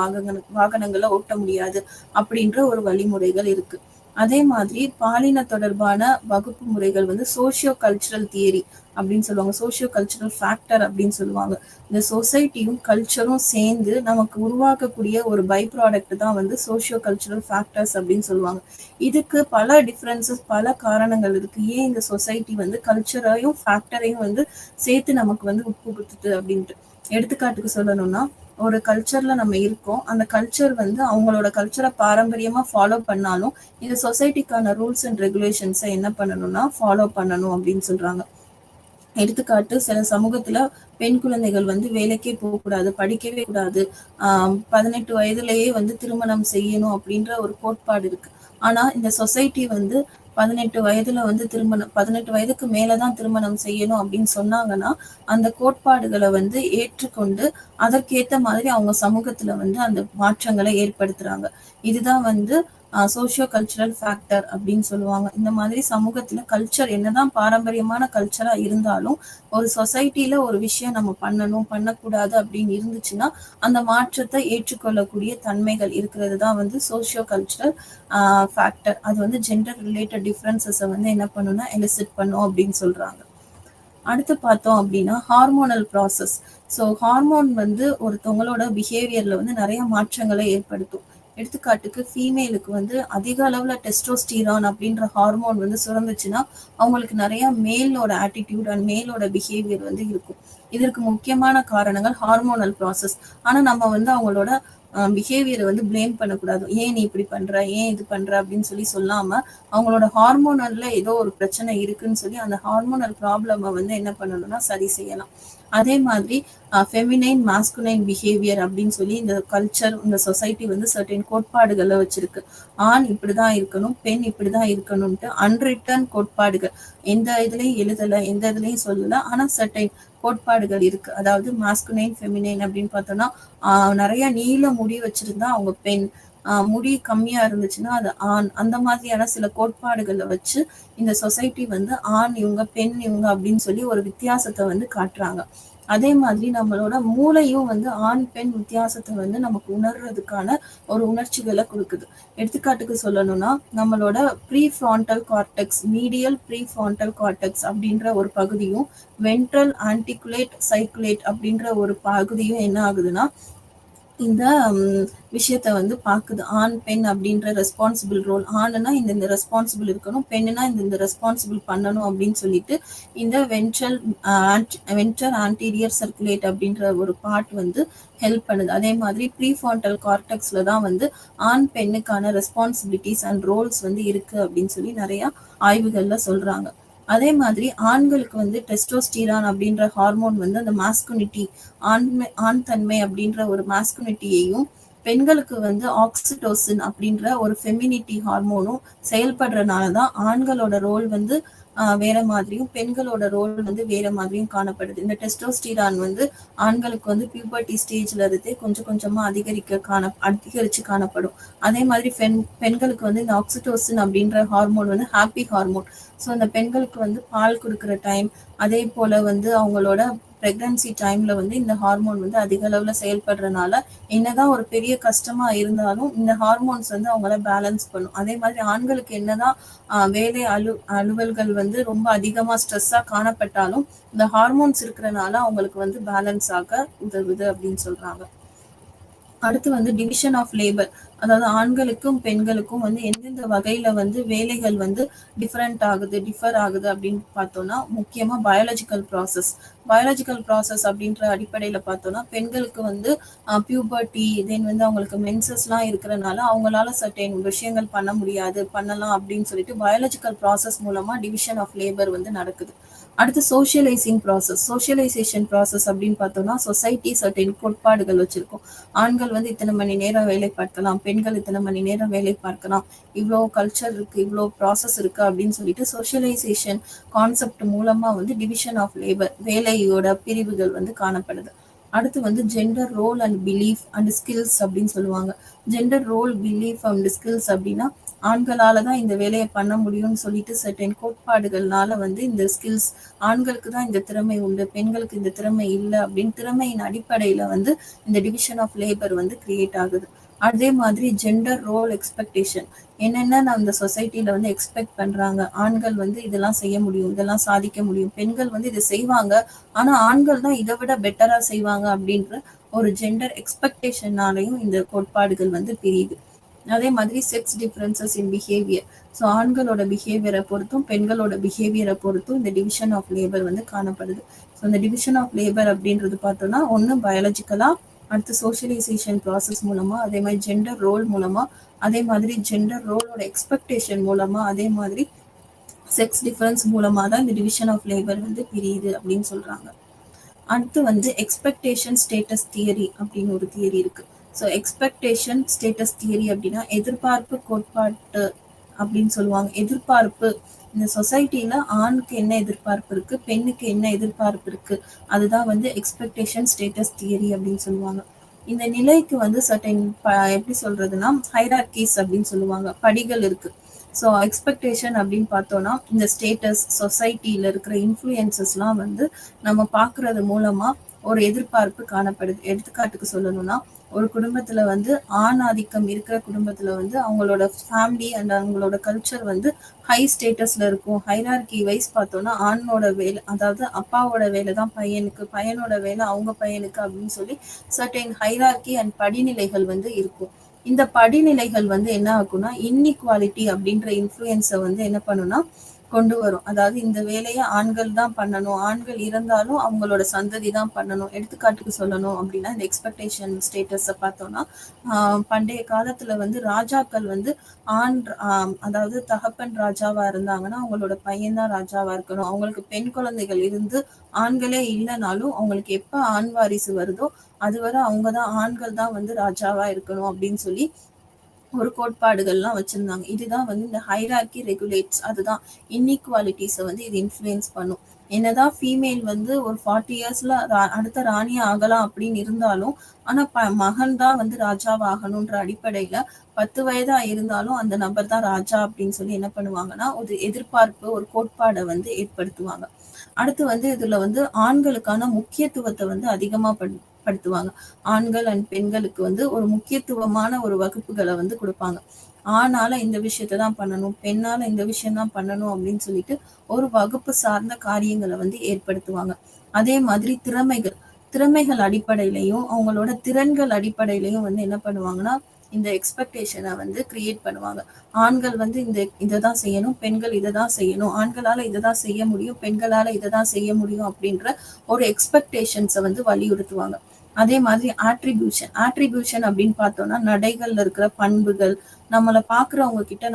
வாகனங்களை ஓட்ட முடியாது அப்படின்ற ஒரு வழிமுறைகள் இருக்கு. அதே மாதிரி பாலின தொடர்பான வகுப்பு முறைகள் வந்து சோசியோ கல்ச்சுரல் தியரி அப்படின்னு சொல்லுவாங்க, சோசியோ கல்ச்சுரல் ஃபேக்டர் அப்படின்னு சொல்லுவாங்க. இந்த சொசைட்டியும் கல்ச்சரும் சேர்ந்து நமக்கு உருவாக்கக்கூடிய ஒரு பை ப்ராடக்ட் தான் வந்து சோசியோ கல்ச்சுரல் ஃபேக்டர்ஸ் அப்படின்னு சொல்லுவாங்க. இதுக்கு பல டிஃப்ரென்சஸ், பல காரணங்கள் இருக்கு ஏன் இந்த சொசைட்டி வந்து கல்ச்சரையும் ஃபேக்டரையும் வந்து சேர்த்து நமக்கு வந்து உட்புகுத்துது அப்படின்ட்டு. எடுத்துக்காட்டுக்கு சொல்லணும்னா ஒரு கல்ச்சர்ல நம்ம இருக்கோம், அந்த கல்ச்சர் வந்து அவங்களோட கல்ச்சரை பாரம்பரியமா ஃபாலோ பண்ணாலும் இந்த சொசைட்டிக்கான ரூல்ஸ் அண்ட் ரெகுலேஷன்ஸை என்ன பண்ணணும்னா ஃபாலோ பண்ணணும் அப்படின்னு சொல்றாங்க. எடுத்துக்காட்டு சில சமூகத்துல பெண் குழந்தைகள் வந்து வேலைக்கே போகக்கூடாது, படிக்கவே கூடாது, 18 வயதுலயே வந்து திருமணம் செய்யணும் அப்படின்ற ஒரு கோட்பாடு இருக்கு. ஆனா இந்த சொசைட்டி வந்து 18 வயதுக்கு மேலதான் திருமணம் செய்யணும் அப்படின்னு சொன்னாங்கன்னா அந்த கோட்பாடுகளை வந்து ஏற்றுக்கொண்டு அதற்கேத்த மாதிரி அவங்க சமூகத்துல வந்து அந்த மாற்றங்களை ஏற்படுத்துறாங்க. இதுதான் வந்து சோசியோ கல்ச்சுரல் ஃபேக்டர் அப்படின்னு சொல்லுவாங்க. இந்த மாதிரி சமூகத்துல கல்ச்சர் என்னதான் பாரம்பரியமான கல்ச்சரா இருந்தாலும் ஒரு சொசைட்டில ஒரு விஷயம் நம்ம பண்ணணும் பண்ணக்கூடாது அப்படின்னு இருந்துச்சுன்னா அந்த மாற்றத்தை ஏற்றுக்கொள்ளக்கூடிய தன்மைகள் இருக்கிறது தான் வந்து சோசியோ கல்ச்சுரல் ஃபேக்டர். அது வந்து ஜெண்டர் ரிலேட்டட் டிஃப்ரென்சஸை வந்து என்ன பண்ணுன்னா எலிசிட் பண்ணும் அப்படின்னு சொல்றாங்க. அடுத்து பார்த்தோம் அப்படின்னா ஹார்மோனல் ப்ராசஸ். ஸோ ஹார்மோன் வந்து ஒருத்தவங்களோட பிஹேவியர்ல வந்து நிறைய மாற்றங்களை ஏற்படுத்தும். எடுத்துக்காட்டுக்கு ஃபீமேலுக்கு வந்து அதிக அளவுல டெஸ்டோஸ்டீரான் அப்படின்ற ஹார்மோன் வந்து சுரந்துச்சுன்னா அவங்களுக்கு நிறைய மேலோட ஆட்டிடியூட் அண்ட் மேலோட பிஹேவியர் வந்து இருக்கும். இதற்கு முக்கியமான காரணங்கள் ஹார்மோனல் ப்ராசஸ். ஆனா நம்ம வந்து அவங்களோட பிஹேவியரை வந்து பிளேம் பண்ணக்கூடாது, ஏன் நீ இப்படி பண்ற, ஏன் இது பண்ற அப்படின்னு சொல்லாம அவங்களோட ஹார்மோனல்ல ஏதோ ஒரு பிரச்சனை இருக்குன்னு சொல்லி அந்த ஹார்மோனல் ப்ராப்ளமை வந்து என்ன பண்ணணும்னா சரி செய்யலாம். அதே மாதிரி ஃபெமினைன் மாஸ்குலைன் பிஹேவியர் அப்படின்னு சொல்லி இந்த கல்ச்சர் இந்த சொசைட்டி வந்து சர்டன் கோட்பாடுகளை வச்சிருக்கு. ஆண் இப்படிதான் இருக்கணும், பெண் இப்படிதான் இருக்கணும்ட்டு அன்ரிட்டன் கோட்பாடுகள் எந்த இதுலயும் எழுதல, எந்த இதுலயும் சொல்லல, ஆனா சர்டன் கோட்பாடுகள் இருக்கு. அதாவது மாஸ்குலைன் ஃபெமினைன் அப்படின்னு பார்த்தோம்னா நிறைய நீள முடி வச்சிருந்தா அவங்க பெண், முடி கம்மியா இருந்துச்சுன்னா அது ஆண். அந்த மாதிரியான சில கோட்பாடுகளை வச்சு இந்த சொசைட்டி வந்து ஆண் இவங்க பெண் இவங்க அப்படின்னு சொல்லி ஒரு வித்தியாசத்தை வந்து காட்டுறாங்க. அதே மாதிரி நம்மளோட மூளையும் வந்து ஆண் பெண் வித்தியாசத்தை வந்து நமக்கு உணர்றதுக்கான ஒரு உணர்ச்சிகளை கொடுக்குது. எடுத்துக்காட்டுக்கு சொல்லணும்னா நம்மளோட prefrontal cortex, medial prefrontal cortex அப்படின்ற ஒரு பகுதியும் வென்ட்ரல் ஆன்டிகுலேட் சைக்குலேட் அப்படின்ற ஒரு பகுதியும் என்ன ஆகுதுன்னா இந்த விஷயத்த வந்து பாக்குது. ஆண் பெண் அப்படின்ற ரெஸ்பான்சிபிள் ரோல், ஆணுனா இந்த ரெஸ்பான்சிபிள் இருக்கணும், பெண்ணுனா இந்த ரெஸ்பான்சிபிள் பண்ணணும் அப்படின்னு சொல்லிட்டு இந்த வென்ட்ரல் ஆன்டீரியர் சர்க்குலேட் அப்படின்ற ஒரு பார்ட் வந்து ஹெல்ப் பண்ணுது. அதே மாதிரி ப்ரீஃப்ரான்டல் கார்டெக்ஸ்ல தான் வந்து ஆண் பெண்ணுக்கான ரெஸ்பான்சிபிலிட்டிஸ் அண்ட் ரோல்ஸ் வந்து இருக்கு அப்படின்னு சொல்லி நிறைய ஆய்வுகள்ல சொல்றாங்க. அதே மாதிரி ஆண்களுக்கு வந்து டெஸ்டோஸ்டீரான் அப்படின்ற ஹார்மோன் வந்து அந்த மாஸ்குனிட்டி, ஆண் தன்மை அப்படின்ற ஒரு மாஸ்குனிட்டியையும், பெண்களுக்கு வந்து ஆக்சிடோசின் அப்படின்ற ஒரு ஃபெமினிட்டி ஹார்மோனும் செயல்படுறதுனாலதான் ஆண்களோட ரோல் வந்து வேற மாதிரியும் பெண்களோட ரோல் வந்து வேற மாதிரியும் காணப்படுது. இந்த டெஸ்டோஸ்டீரான் வந்து ஆண்களுக்கு வந்து பியூபர்ட்டி ஸ்டேஜ்ல இருந்தே கொஞ்சம் கொஞ்சமா அதிகரிச்சு காணப்படும். அதே மாதிரி பெண்களுக்கு வந்து இந்த ஆக்சிடோசின் அப்படின்ற ஹார்மோன் வந்து ஹாப்பி ஹார்மோன். ஸோ அந்த பெண்களுக்கு வந்து பால் கொடுக்குற டைம், அதே போல வந்து அவங்களோட பிரெக்னன்சி டைம்ல வந்து இந்த ஹார்மோன் வந்து அதிக அளவுல செயல்படுறதுனால என்னதான் ஒரு பெரிய கஷ்டமா இருந்தாலும் இந்த ஹார்மோன்ஸ் வந்து அவங்கள பேலன்ஸ் பண்ணும். அதே மாதிரி ஆண்களுக்கு என்னதான் வேலை அலுவல்கள் வந்து ரொம்ப அதிகமா ஸ்ட்ரெஸ்ஸா காணப்பட்டாலும் இந்த ஹார்மோன்ஸ் இருக்கிறனால அவங்களுக்கு வந்து பேலன்ஸ் ஆக உதவுது அப்படின்னு சொல்றாங்க. அடுத்து வந்து டிவிஷன் ஆஃப் லேபர், அதாவது ஆண்களுக்கும் பெண்களுக்கும் வந்து எந்தெந்த வகையில வந்து வேலைகள் வந்து டிஃபர் ஆகுது அப்படின்னு பார்த்தோம்னா, முக்கியமா பயாலஜிக்கல் ப்ராசஸ் அப்படின்ற அடிப்படையில பார்த்தோம்னா, பெண்களுக்கு வந்து பியூபர்ட்டி தென் வந்து அவங்களுக்கு மென்சஸ்லாம் இருக்கிறனால அவங்களால சர்டைன் விஷயங்கள் பண்ண முடியாது, பண்ணலாம் அப்படின்னு சொல்லிட்டு பயாலஜிக்கல் ப்ராசஸ் மூலமா டிவிஷன் ஆஃப் லேபர் வந்து நடக்குது. அடுத்து சோஷியலைசேஷன் ப்ராசஸ் அப்படின்னு பார்த்தோம்னா, சொசைட்டி சர்டைன் கோட்பாடுகள் வச்சிருக்கோம். ஆண்கள் வந்து இத்தனை மணி நேரம் வேலை பார்க்கலாம், பெண்கள் இத்தனை மணி நேரம் வேலை பார்க்கலாம், இவ்வளோ கல்ச்சர் இருக்கு, இவ்வளோ ப்ராசஸ் இருக்கு அப்படின்னு சொல்லிட்டு சோஷியலைசேஷன் கான்செப்ட் மூலமா வந்து டிவிஷன் ஆஃப் லேபர் வேலையோட பிரிவுகள் வந்து காணப்படுது. அடுத்து வந்து gender role and belief and skills அப்படின்னு சொல்லுவாங்க. Gender role, belief and skills அப்படின்னா ஆண்களால தான் இந்த வேலையை பண்ண முடியும்னு சொல்லிட்டு சர்டன் கோட்பாடுகள்னால வந்து இந்த ஸ்கில்ஸ், ஆண்களுக்கு தான் இந்த திறமை உண்டு, பெண்களுக்கு இந்த திறமை இல்லை அப்படின்னு திறமையின் அடிப்படையில வந்து இந்த டிவிஷன் ஆஃப் லேபர் வந்து கிரியேட் ஆகுது. அதே மாதிரி ஜெண்டர் ரோல் எக்ஸ்பெக்டேஷன், என்னென்ன அந்த சொசைட்டில வந்து எக்ஸ்பெக்ட் பண்றாங்க, ஆண்கள் வந்து இதெல்லாம் செய்ய முடியும், இதெல்லாம் சாதிக்க முடியும், பெண்கள் வந்து இதை செய்வாங்க ஆனா ஆண்கள் தான் இதை விட பெட்டரா செய்வாங்க அப்படின்ற ஒரு ஜெண்டர் எக்ஸ்பெக்டேஷனாலையும் இந்த கோட்பாடுகள் வந்து பிரியுது. அதே மாதிரி செக்ஸ் டிஃபரன்சஸ் இன் பிஹேவியர், ஸோ ஆண்களோட பிஹேவியரை பொறுத்தும் பெண்களோட பிஹேவியரை பொறுத்தும் இந்த டிவிஷன் ஆஃப் லேபர் வந்து காணப்படுது. ஸோ இந்த டிவிஷன் ஆஃப் லேபர் அப்படின்றது பார்த்தோம்னா ஒன்று பயாலஜிக்கலா, அடுத்து சோஷியலைசேஷன் ப்ராசஸ் மூலமா, அதே மாதிரி ஜெண்டர் ரோல் மூலமா, அதே மாதிரி ஜெண்டர் ரோலோட எக்ஸ்பெக்டேஷன் மூலமா, அதே மாதிரி செக்ஸ் டிஃபரன்ஸ் மூலமா தான் இந்த டிவிஷன் ஆஃப் லேபர் வந்து பிரியுது அப்படின்னு சொல்றாங்க. அடுத்து வந்து எக்ஸ்பெக்டேஷன் ஸ்டேட்டஸ் தியரி அப்படின்னு ஒரு தியரி இருக்கு. ஸோ எக்ஸ்பெக்டேஷன் ஸ்டேட்டஸ் தியரி அப்படின்னா எதிர்பார்ப்பு கோட்பாட்டு அப்படின்னு சொல்லுவாங்க. எதிர்பார்ப்பு, இந்த சொசைட்டில ஆணுக்கு என்ன எதிர்பார்ப்பு இருக்கு, பெண்ணுக்கு என்ன எதிர்பார்ப்பு இருக்கு, அதுதான் வந்து எக்ஸ்பெக்டேஷன் ஸ்டேட்டஸ் தியரி அப்படின்னு சொல்லுவாங்க. இந்த நிலைக்கு வந்து சர்டன் எப்படி சொல்றதுன்னா ஹைரார்கீஸ் அப்படின்னு சொல்லுவாங்க, படிகள் இருக்கு. ஸோ எக்ஸ்பெக்டேஷன் அப்படின்னு பார்த்தோம்னா இந்த ஸ்டேட்டஸ் சொசைட்டில இருக்கிற இன்ஃப்ளூயன்சஸ்லாம் வந்து நம்ம பார்க்கறது மூலமா ஒரு எதிர்பார்ப்பு காணப்படுது. எடுத்துக்காட்டுக்கு சொல்லணும்னா ஒரு குடும்பத்துல வந்து ஆண் ஆதிக்கம் இருக்கிற குடும்பத்துல வந்து அவங்களோட ஃபேமிலி அண்ட் அவங்களோட கல்ச்சர் வந்து ஹை ஸ்டேட்டஸ்ல இருக்கும். ஹைரார்கி வைஸ் பார்த்தோம்னா ஆணோட வேலை, அதாவது அப்பாவோட வேலை தான் பையனுக்கு, பையனோட வேலை அவங்க பையனுக்கு அப்படின்னு சொல்லி சர்டன் ஹைரார்கி அண்ட் படிநிலைகள் வந்து இருக்கும். இந்த படிநிலைகள் வந்து என்ன ஆகும்னா இன்இக்வாலிட்டி அப்படின்ற இன்ஃப்ளூயன்ஸை வந்து என்ன பண்ணும்னா கொண்டு வரும். அதாவது இந்த வேலையை ஆண்கள் தான் பண்ணணும், ஆண்கள் இருந்தாலும் அவங்களோட சந்ததி தான் பண்ணணும். எடுத்துக்காட்டுக்கு சொல்லணும் அப்படின்னா இந்த எக்ஸ்பெக்டேஷன் ஸ்டேட்டஸை பார்த்தோம்னா பண்டைய காலத்துல வந்து ராஜாக்கள் வந்து அதாவது தகப்பன் ராஜாவா இருந்தாங்கன்னா அவங்களோட பையன் தான் ராஜாவா இருக்கணும். அவங்களுக்கு பெண் குழந்தைகள் இருந்து ஆண்களே இல்லைனாலும் அவங்களுக்கு எப்ப ஆண் வாரிசு வருதோ அதுவரை அவங்கதான், ஆண்கள் தான் வந்து ராஜாவா இருக்கணும் அப்படின்னு சொல்லி ஒரு கோட்பாடுகள்லாம் வச்சிருந்தாங்க. இதுதான் வந்து இந்த ஹைரார்கி ரெகுலேட்ஸ், அதுதான் இன்இக்வாலிட்டிஸை வந்து இது இன்ஃப்ளூயன்ஸ் பண்ணும். என்னதான் ஃபீமேல் வந்து ஒரு 40 இயர்ஸ்ல அடுத்த ராணியா ஆகலாம் அப்படின்னு இருந்தாலும் ஆனா மகன் தான் வந்து ராஜாவா ஆகணும்ன்ற அடிப்படையில 10 வயதா இருந்தாலும் அந்த நபர் தான் ராஜா அப்படின்னு சொல்லி என்ன பண்ணுவாங்கன்னா ஒரு எதிர்பார்ப்பு, ஒரு கோட்பாடை வந்து ஏற்படுத்துவாங்க. அடுத்து வந்து இதுல வந்து ஆண்களுக்கான முக்கியத்துவத்தை வந்து அதிகமா படுத்துவாங்க. ஆண்கள் அண்ட் பெண்களுக்கு வந்து ஒரு முக்கியத்துவமான ஒரு வகுப்புகளை வந்து கொடுப்பாங்க. ஆணால இந்த விஷயத்த தான் பண்ணணும், பெண்ணால இந்த விஷயம் தான் பண்ணணும் அப்படின்னு சொல்லிட்டு ஒரு வகுப்பு சார்ந்த காரியங்களை வந்து ஏற்படுத்துவாங்க. அதே மாதிரி திறமைகள் அடிப்படையிலையும் அவங்களோட திறன்கள் அடிப்படையிலையும் வந்து என்ன பண்ணுவாங்கன்னா இந்த எக்ஸ்பெக்டேஷனை வந்து கிரியேட் பண்ணுவாங்க. ஆண்கள் வந்து இதை தான் செய்யணும், பெண்கள் இதை தான் செய்யணும், ஆண்களால இதை தான் செய்ய முடியும், பெண்களால இதை தான் செய்ய முடியும் அப்படின்ற ஒரு எக்ஸ்பெக்டேஷன்ஸை வந்து வலியுறுத்துவாங்க. அதே மாதிரி ஆட்ரிபியூஷன் அப்படின்னு பார்த்தோம்னா நடைகள்ல இருக்கிற பண்புகள், நம்மளை பாக்குறவங்க கிட்ட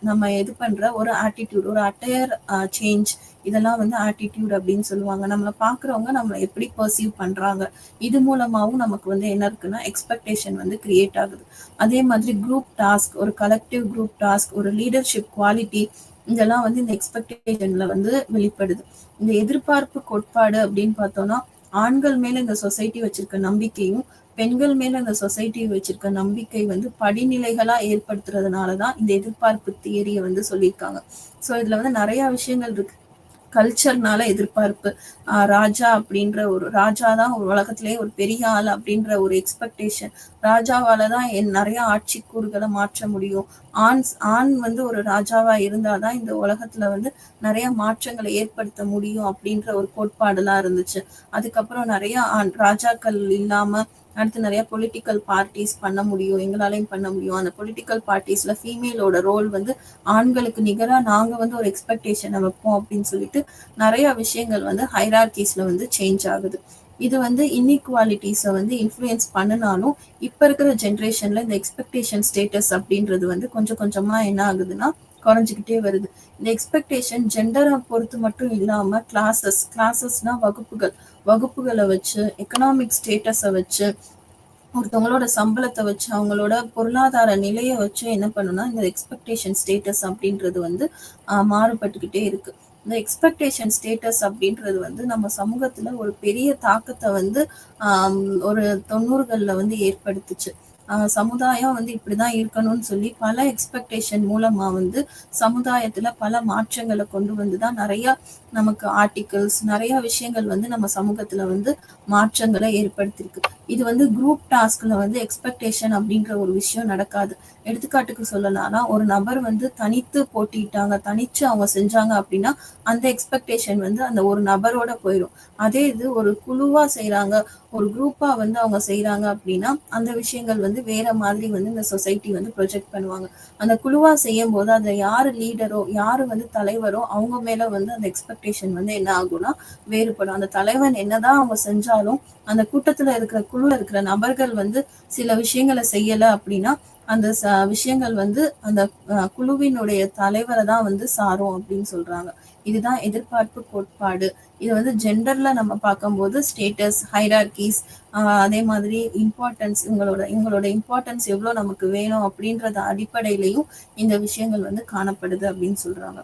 நம்ம எது பண்ற ஒரு ஆட்டிடியூட், ஒரு அட்டையர் சேஞ்ச், இதெல்லாம் வந்து ஆட்டிடியூட் அப்படின்னு சொல்லுவாங்க. நம்மளை பாக்குறவங்க நம்மளை எப்படி பர்சீவ் பண்றாங்க, இது மூலமாவும் நமக்கு வந்து என்ன இருக்குன்னா எக்ஸ்பெக்டேஷன் வந்து கிரியேட் ஆகுது. அதே மாதிரி குரூப் டாஸ்க், ஒரு கலெக்டிவ் குரூப் டாஸ்க், ஒரு லீடர்ஷிப் குவாலிட்டி, இதெல்லாம் வந்து இந்த எக்ஸ்பெக்டேஷன்ல வந்து வெளிப்படுது. இந்த எதிர்பார்ப்பு கோட்பாடு அப்படின்னு பார்த்தோம்னா ஆண்கள் மேல இந்த சொசைட்டி வச்சிருக்க நம்பிக்கையும் பெண்கள் மேல இந்த சொசைட்டி வச்சிருக்க நம்பிக்கை வந்து படிநிலைகளா ஏற்படுத்துறதுனாலதான் இந்த எதிர்பார்ப்பு தியரியை வந்து சொல்லியிருக்காங்க. ஸோ இதுல வந்து நிறைய விஷயங்கள் இருக்கு. கல்ச்சர்னால எதிர்பார்ப்பு. ராஜா அப்படின்ற ஒரு ராஜா தான் ஒரு உலகத்திலேயே ஒரு பெரிய ஆள் அப்படின்ற ஒரு எக்ஸ்பெக்டேஷன். ராஜாவால தான் நிறைய ஆட்சி கூறுகளை மாற்ற முடியும். ஆண் ஆண் வந்து ஒரு ராஜாவா இருந்தாதான் இந்த உலகத்துல வந்து நிறைய மாற்றங்களை ஏற்படுத்த முடியும் அப்படின்ற ஒரு கோட்பாடுலாம் இருந்துச்சு. அதுக்கப்புறம் நிறைய ராஜாக்கள் இல்லாம அடுத்து நிறைய பொலிட்டிக்கல் பார்ட்டிஸ் பண்ண முடியும், எங்களாலையும் பண்ண முடியும். அந்த பொலிட்டிக்கல் பார்ட்டிஸ்ல ஃபீமேலோட ரோல் வந்து ஆண்களுக்கு நிகரா நாங்க வந்து ஒரு எக்ஸ்பெக்டேஷனை வைப்போம் அப்படின்னு சொல்லிட்டு நிறைய விஷயங்கள் வந்து ஹைரார்கிஸ்ல வந்து சேஞ்ச் ஆகுது. இது வந்து இன்இக்வாலிட்டிஸை வந்து இன்ஃப்ளூயன்ஸ் பண்ணினாலும் இப்ப இருக்கிற ஜென்ரேஷன்ல இந்த எக்ஸ்பெக்டேஷன் ஸ்டேட்டஸ் அப்படின்றது வந்து கொஞ்சம் கொஞ்சமா என்ன ஆகுதுன்னா குறைஞ்சிக்கிட்டே வருது. இந்த எக்ஸ்பெக்டேஷன் ஜெண்டரை பொறுத்து மட்டும் இல்லாம கிளாஸஸ்னா வகுப்புகளை வச்சு, எக்கனாமிக் ஸ்டேட்டஸை வச்சு, ஒருத்தவங்களோட சம்பளத்தை வச்சு, அவங்களோட பொருளாதார நிலையை வச்சு என்ன பண்ணுனா இந்த எக்ஸ்பெக்டேஷன் ஸ்டேட்டஸ் அப்படின்றது வந்து மாறுபட்டுக்கிட்டே இருக்கு. இந்த எக்ஸ்பெக்டேஷன் ஸ்டேட்டஸ் அப்படின்றது வந்து நம்ம சமூகத்துல ஒரு பெரிய தாக்கத்தை வந்து ஒரு 90கள்ல வந்து ஏற்படுத்துச்சு. சமுதாயம் வந்து இப்படிதான் இருக்கணும்னு சொல்லி பல எக்ஸ்பெக்டேஷன் மூலமா வந்து சமுதாயத்துல பல மாற்றங்களை கொண்டு வந்துதான் நிறைய நமக்கு ஆர்டிகல்ஸ், நிறைய விஷயங்கள் வந்து நம்ம சமூகத்துல வந்து மாற்றங்களை ஏற்படுத்திருக்கு. இது வந்து குரூப் டாஸ்க்ல வந்து எக்ஸ்பெக்டேஷன் அப்படின்ற ஒரு விஷயம் நடக்காது. எடுத்துக்காட்டுக்கு சொல்லலாம்னா ஒரு நபர் வந்து தனித்து போட்டிட்டாங்க, தனிச்சு அவங்க செஞ்சாங்க அப்படின்னா அந்த எக்ஸ்பெக்டேஷன் வந்து அந்த ஒரு நபரோட போயிடும். அதே இது ஒரு குழுவா செய்யறாங்க, ஒரு குரூப்பா வந்து அவங்க செய்யறாங்க அப்படின்னா அந்த விஷயங்கள் வந்து வேற மாதிரி வந்து இந்த சொசைட்டி வந்து ப்ரொஜெக்ட் பண்ணுவாங்க. அந்த குழுவா செய்யும் போது அதுல யாரு லீடரோ, யாரு வந்து தலைவரோ அவங்க மேல வந்து அந்த எக்ஸ்பெக்டேஷன் வந்து என்ன ஆகும்னா வேறுபடும். அந்த தலைவன் என்னதான் அவங்க செஞ்சாலும் அந்த கூட்டத்துல இருக்கிற குழுல இருக்கிற நபர்கள் வந்து சில விஷயங்களை செய்யல அப்படின்னா அந்த விஷயங்கள் வந்து அந்த குழுவினுடைய தலைவரை தான் வந்து சாரும் அப்படின்னு சொல்றாங்க. இதுதான் எதிர்பார்ப்பு கோட்பாடு. இது வந்து ஜெண்டர்ல நம்ம பார்க்கும்போது ஸ்டேட்டஸ், ஹைரார்கிஸ், அதே மாதிரி இம்பார்ட்டன்ஸ், இவங்களோட இம்பார்ட்டன்ஸ் எவ்வளவு நமக்கு வேணும் அப்படின்றத அடிப்படையிலையும் இந்த விஷயங்கள் வந்து காணப்படுது அப்படின்னு சொல்றாங்க.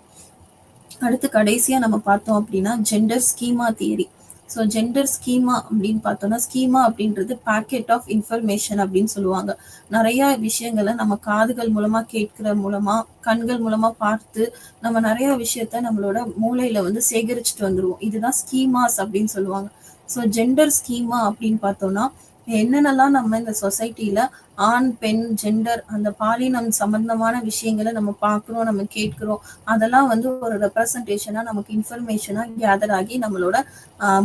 அடுத்து கடைசியா நம்ம பார்த்தோம் அப்படின்னா gender schema theory. So gender schema அப்படின்னு பார்த்தோம்னா ஸ்கீமா அப்படின்றது பேக்கெட் ஆஃப் இன்ஃபர்மேஷன் அப்படின்னு சொல்லுவாங்க. நிறைய விஷயங்களை நம்ம காதுகள் மூலமா கேட்கிற மூலமா, கண்கள் மூலமா பார்த்து நம்ம நிறைய விஷயத்த நம்மளோட மூளையில வந்து சேகரிச்சுட்டு வந்துருவோம். இதுதான் ஸ்கீமாஸ் அப்படின்னு சொல்லுவாங்க. ஸோ ஜெண்டர் ஸ்கீமா அப்படின்னு பார்த்தோம்னா என்னென்னலாம் நம்ம இந்த சொசைட்டில ஆண், பெண், ஜெண்டர் அந்த பாலினம் சம்பந்தமான விஷயங்களை நம்ம பார்க்கிறோம், நம்ம கேட்கிறோம். அதெல்லாம் வந்து ஒரு ரெப்ரசன்டேஷனா நமக்கு இன்ஃபர்மேஷனா கேதர் ஆகி நம்மளோட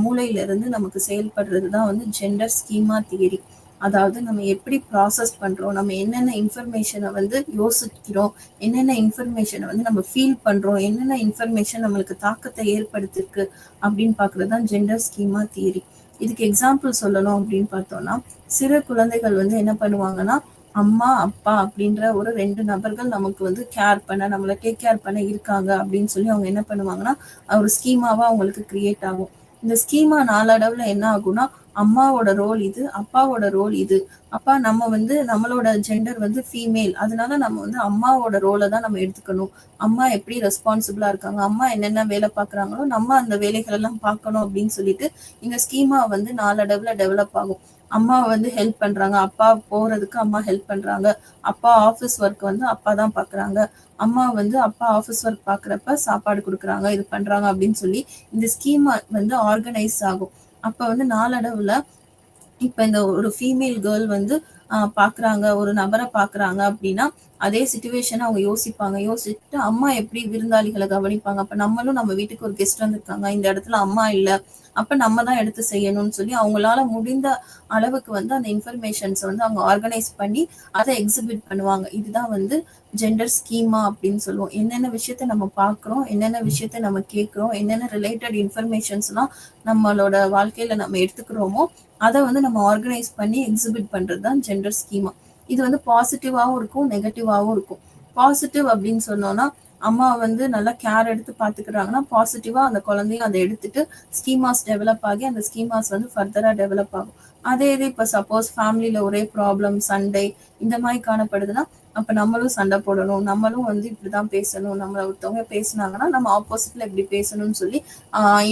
மூளையில இருந்து நமக்கு செயல்படுறதுதான் வந்து ஜெண்டர் ஸ்கீமா தியரி. அதாவது நம்ம எப்படி ப்ராசஸ் பண்றோம், நம்ம என்னென்ன இன்ஃபர்மேஷனை வந்து யோசிக்கிறோம், என்னென்ன இன்ஃபர்மேஷனை வந்து நம்ம ஃபீல் பண்றோம், என்னென்ன இன்ஃபர்மேஷன் நம்மளுக்கு தாக்கத்தை ஏற்படுத்திருக்கு அப்படின்னு பாக்குறதுதான் ஜெண்டர் ஸ்கீமா தியரி. இதுக்கு எக்ஸாம்பிள் சொல்லணும் அப்படின்னு பார்த்தோம்னா சிறு குழந்தைகள் வந்து என்ன பண்ணுவாங்கன்னா அம்மா, அப்பா அப்படின்ற ஒரு 2 நபர்கள் நமக்கு வந்து கேர் பண்ண, நம்மளை டேக் கேர் பண்ண இருக்காங்க அப்படின்னு சொல்லி அவங்க என்ன பண்ணுவாங்கன்னா ஒரு ஸ்கீமாவா அவங்களுக்கு கிரியேட் ஆகும். இந்த ஸ்கீமா நாளடைவுல என்ன ஆகும்னா அம்மாவோட ரோல் இது, அப்பாவோட ரோல் இது. அப்பா நம்ம வந்து நம்மளோட ஜெண்டர் வந்து ஃபீமேல், அதனால நம்ம வந்து அம்மாவோட ரோலை தான் நம்ம எடுத்துக்கணும். அம்மா எப்படி ரெஸ்பான்சிபிளா இருக்காங்க, அம்மா என்னென்ன வேலை பார்க்குறாங்களோ நம்ம அந்த வேலைகள் எல்லாம் பார்க்கணும் அப்படின்னு சொல்லிட்டு இந்த ஸ்கீமா வந்து நாளடைவுல டெவலப் ஆகும். அம்மா வந்து ஹெல்ப் பண்றாங்க, அப்பா போறதுக்கு அம்மா ஹெல்ப் பண்றாங்க, அப்பா ஆஃபீஸ் ஒர்க் வந்து அப்பா தான் பாக்குறாங்க, அம்மா வந்து அப்பா ஆஃபீஸ் ஒர்க் பாக்குறப்ப சாப்பாடு கொடுக்குறாங்க, இது பண்றாங்க அப்படின்னு சொல்லி இந்த ஸ்கீமா வந்து ஆர்கனைஸ் ஆகும். அப்ப வந்து நாளடைவுல இப்ப இந்த ஒரு ஃபீமேல் கேர்ள் வந்து பாக்குறாங்க, ஒரு நபரை பாக்குறாங்க அப்படின்னா அதே சிச்சுவேஷன் அவங்க யோசிச்சுட்டு அம்மா எப்படி விருந்தாளிகளை கவனிப்பாங்க, அப்ப நம்மளும் நம்ம வீட்டுக்கு ஒரு கெஸ்ட் வந்திருக்காங்க, இந்த இடத்துல அம்மா இல்ல, அப்ப நம்ம தான் எடுத்து செய்யணும்னு சொல்லி அவங்களால முடிந்த அளவுக்கு வந்து அந்த இன்ஃபர்மேஷன்ஸ் வந்து அவங்க ஆர்கனைஸ் பண்ணி அதை எக்ஸிபிட் பண்ணுவாங்க. இதுதான் வந்து ஜெண்டர் ஸ்கீமா அப்படின்னு சொல்லுவோம். என்னென்ன விஷயத்த நம்ம பார்க்குறோம், என்னென்ன விஷயத்த நம்ம கேட்குறோம், என்னென்ன ரிலேட்டட் இன்ஃபர்மேஷன்ஸ் எல்லாம் நம்மளோட வாழ்க்கையில நம்ம எடுத்துக்கிறோமோ அதை வந்து நம்ம ஆர்கனைஸ் பண்ணி எக்ஸிபிட் பண்றது தான் ஜெண்டர் ஸ்கீமா. இது வந்து பாசிட்டிவாவும் இருக்கும், நெகட்டிவாவும் இருக்கும். பாசிட்டிவ் அப்படின்னு சொன்னோம்னா அம்மா வந்து நல்லா கேர் எடுத்து பாத்துக்கிறாங்கன்னா பாசிட்டிவா அந்த குழந்தையும் அதை எடுத்துட்டு ஸ்கீமாஸ் டெவலப் ஆகி அந்த ஸ்கீமாஸ் வந்து ஃபர்தரா டெவலப் ஆகும். அதே இது இப்ப சப்போஸ் ஃபேமிலியில ஒரே ப்ராப்ளம், சண்டை இந்த மாதிரி காணப்படுதுன்னா அப்ப நம்மளும் சண்டை போடணும், நம்மளும் வந்து இப்படிதான் பேசணும், நம்மள ஒருத்தவங்க பேசினாங்கன்னா நம்ம ஆப்போசிட்ல எப்படி பேசணும்னு சொல்லி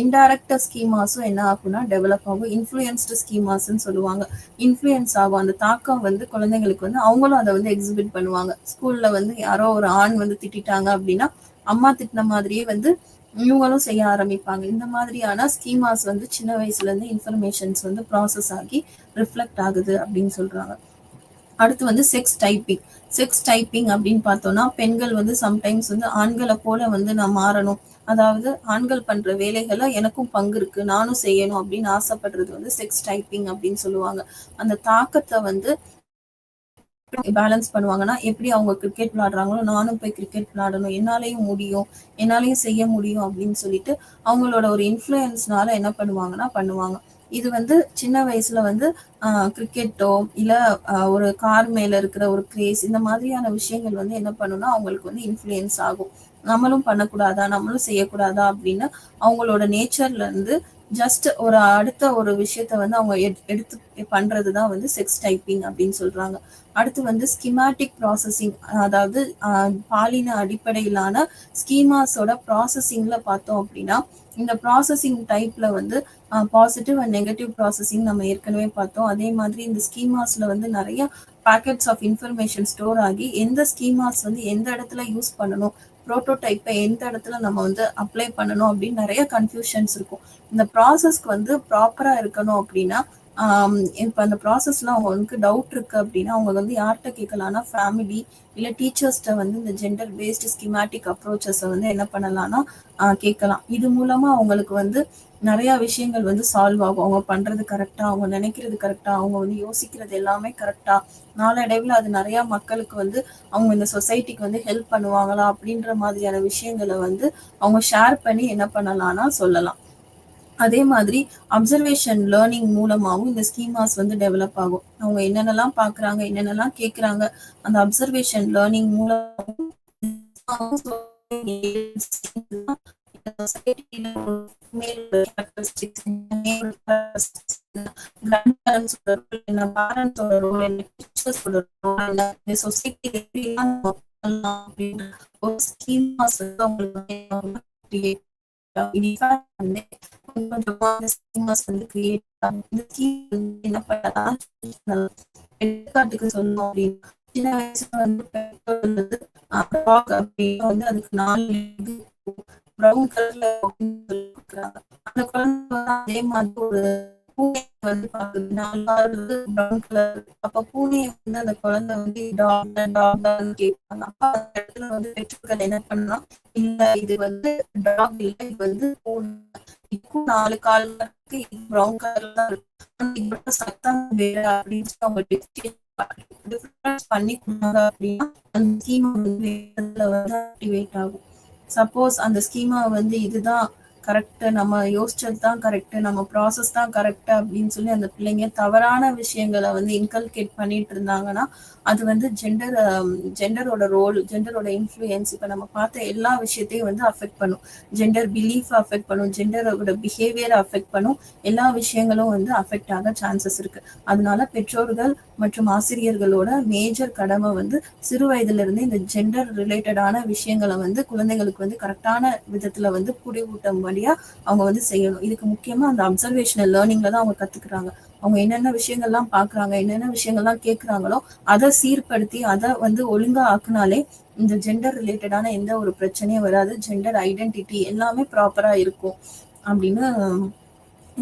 இன்டைரக்ட் ஸ்கீமாஸும் என்ன ஆகும்னா டெவலப் ஆகும். இன்ஃப்ளூயன்ஸ்டு ஸ்கீமாஸ்ன்னு சொல்லுவாங்க. இன்ஃப்ளூயன்ஸ் ஆகும் அந்த தாக்கம் வந்து குழந்தைங்களுக்கு வந்து அவங்களும் அதை வந்து எக்ஸிபிட் பண்ணுவாங்க. ஸ்கூல்ல வந்து யாரோ ஒரு ஆண் வந்து திட்டாங்க அப்படின்னா அம்மா திட்டின மாதிரியே வந்து இவங்களும் செய்ய ஆரம்பிப்பாங்க. இந்த மாதிரியான ஸ்கீமாஸ் வந்து சின்ன வயசுல இருந்து இன்ஃபர்மேஷன்ஸ் வந்து ப்ராசஸ் ஆகி ரிஃப்ளெக்ட் ஆகுது அப்படின்னு சொல்றாங்க. அடுத்து வந்து செக்ஸ் டைப்பிங். செக்ஸ் டைப்பிங் அப்படின்னு பார்த்தோம்னா, பெண்கள் வந்து சம்டைம்ஸ் வந்து ஆண்களை போல வந்து நான் மாறணும், அதாவது ஆண்கள் பண்ற வேலைகளை எனக்கும் பங்கு இருக்கு, நானும் செய்யணும் அப்படின்னு ஆசைப்படுறது வந்து செக்ஸ் டைப்பிங் அப்படின்னு சொல்லுவாங்க. அந்த தாக்கத்தை வந்து பேலன்ஸ் பண்ணுவாங்கன்னா, எப்படி அவங்க கிரிக்கெட் விளையாடுறாங்களோ நானும் போய் கிரிக்கெட் விளையாடணும், என்னாலையும் முடியும், என்னாலையும் செய்ய முடியும் அப்படின்னு சொல்லிட்டு அவங்களோட ஒரு இன்ஃப்ளூயன்ஸ்னால என்ன பண்ணுவாங்க. இது வந்து சின்ன வயசுல வந்து கிரிக்கெட்டோ இல்ல ஒரு கார் மேல இருக்கிற ஒரு கிரேஸ், இந்த மாதிரியான விஷயங்கள் வந்து என்ன பண்ணும்னா அவங்களுக்கு வந்து இன்ஃப்ளூயன்ஸ் ஆகும். நம்மளும் பண்ணக்கூடாதா, நம்மளும் செய்யக்கூடாதா அப்படின்னு அவங்களோட நேச்சர்ல இருந்து ஜஸ்ட் ஒரு அடுத்த ஒரு விஷயத்த வந்து அவங்க எடுத்து பண்றதுதான் வந்து செக்ஸ் டைப்பிங் அப்படின்னு சொல்றாங்க. அடுத்து வந்து ஸ்கிமாட்டிக் ப்ராசஸிங், அதாவது பாலின அடிப்படையிலான ஸ்கீமாஸோட ப்ராசஸிங்ல பார்த்தோம் அப்படின்னா, இந்த ப்ராசஸிங் டைப்ல வந்து பாசிட்டிவ் அண்ட் நெகட்டிவ் ப்ராசஸிங் நம்ம ஏற்கனவே பார்த்தோம். அதே மாதிரி இந்த ஸ்கீமாஸ்ல வந்து நிறைய பேக்கெட்ஸ் ஆஃப் இன்ஃபர்மேஷன் ஸ்டோர் ஆகி எந்த ஸ்கீமாஸ் வந்து எந்த இடத்துல யூஸ் பண்ணணும், ப்ரோட்டோடைப்பை எந்த இடத்துல நம்ம வந்து அப்ளை பண்ணணும் அப்படின்னு நிறைய கன்ஃபியூஷன்ஸ் இருக்கும். இந்த ப்ராசஸ்க்கு வந்து ப்ராப்பரா இருக்கணும் அப்படின்னா, இப்போ அந்த ப்ராசஸ்லாம் அவங்களுக்கு டவுட் இருக்கு அப்படின்னா அவங்க வந்து யார்கிட்ட கேட்கலாம்னா ஃபேமிலி இல்லை டீச்சர்ஸ்கிட்ட வந்து இந்த ஜெண்டர் பேஸ்டு ஸ்கிமேட்டிக் அப்ரோச்சஸை வந்து என்ன பண்ணலாம்னா கேட்கலாம். இது மூலமா அவங்களுக்கு வந்து நிறைய விஷயங்கள் வந்து சால்வ் ஆகும். அவங்க பண்றது கரெக்டா, அவங்க நினைக்கிறது கரெக்டா, அவங்க வந்து யோசிக்கிறது எல்லாமே கரெக்டா, நாளடைவில் அது நிறைய மக்களுக்கு வந்து அவங்க இந்த சொசைட்டிக்கு வந்து ஹெல்ப் பண்ணுவாங்களா அப்படின்ற மாதிரியான விஷயங்களை வந்து அவங்க ஷேர் பண்ணி என்ன பண்ணலாம்னா சொல்லலாம். அதே மாதிரி அப்சர்வேஷன் லேர்னிங் மூலமாகவும் இந்த ஸ்கீமாஸ் வந்து டெவலப் ஆகும். அவங்க என்னென்னலாம் பார்க்குறாங்க, என்னென்னலாம் கேட்குறாங்க, அந்த அப்சர்வேஷன் லேர்னிங் மூலம் என்ன பண்ணலாம், எடுத்துக்காட்டுக்கு சொல்லணும் அப்படின்னா சின்ன வயசுல வந்து பெட்ரோல் வந்து வந்து அதுக்கு 4 ப்ரௌன் கலர்ல கொடுக்குறாங்க. அந்த குழந்தை அதே மாதிரி ஒரு பூனை வந்து பாக்குது, 4 ப்ரௌன் கலர். அப்ப பூனையை வந்து அந்த குழந்தை வந்து டாக் கேட்பாங்க. அப்ப அந்த இடத்துல வந்து பெற்றோர்கள் என்ன பண்ணலாம், இல்ல இது வந்து டாக் இல்ல, இது வந்து பூனை, இதுக்கும் 4 கால் இருக்கு, இது ப்ரௌன் கலர்ல இருக்கு, இதோட சத்தம் வேற அப்படின்னு சொல்லி அவங்க டிஃபரன்ஸ் பண்ணி கொடுத்தாங்க அப்படின்னா அந்த ஸ்கீமா வந்து ஆக்டிவேட் ஆகும். சப்போஸ் அந்த ஸ்கீமா வந்து இதுதான் கரெக்ட், நம்ம யோசிச்சது தான் கரெக்ட், நம்ம ப்ராசஸ் தான் கரெக்ட் அப்படின்னு சொல்லி அந்த பிள்ளைங்க தவறான விஷயங்களை வந்து இன்கல்கேட் பண்ணிட்டு இருந்தாங்கன்னா அது வந்து ஜெண்டரோட ரோல், ஜெண்டரோட இன்ஃப்ளூயன்ஸ் இப்போ நம்ம பார்த்த எல்லா விஷயத்தையும் வந்து அஃபெக்ட் பண்ணும். ஜெண்டர் பிலீஃப் அஃபெக்ட் பண்ணும், ஜெண்டரோட பிஹேவியரை அஃபெக்ட் பண்ணும், எல்லா விஷயங்களும் வந்து அஃபெக்ட் ஆக சான்சஸ் இருக்கு. அதனால பெற்றோர்கள் மற்றும் ஆசிரியர்களோட மேஜர் கடமை வந்து சிறு வயதுல இருந்து இந்த ஜெண்டர் ரிலேட்டடான விஷயங்களை வந்து குழந்தைகளுக்கு வந்து கரெக்டான விதத்துல வந்து புரிவூட்டும்படியா அவங்க வந்து செய்யணும். இதுக்கு முக்கியமா அந்த அப்சர்வேஷனல் லேர்னிங்ல தான் அவங்க கத்துக்கிறாங்க. அவங்க என்னென்ன விஷயங்கள்லாம் பாக்குறாங்க, என்னென்ன விஷயங்கள்லாம் கேட்கறாங்களோ அதை சீர்படுத்தி அதை வந்து ஒழுங்கா ஆக்குனாலே இந்த ஜெண்டர் ரிலேட்டடான எந்த ஒரு பிரச்சனையும் வராது, ஜெண்டர் ஐடென்டிட்டி எல்லாமே ப்ராப்பரா இருக்கும் அப்படின்னு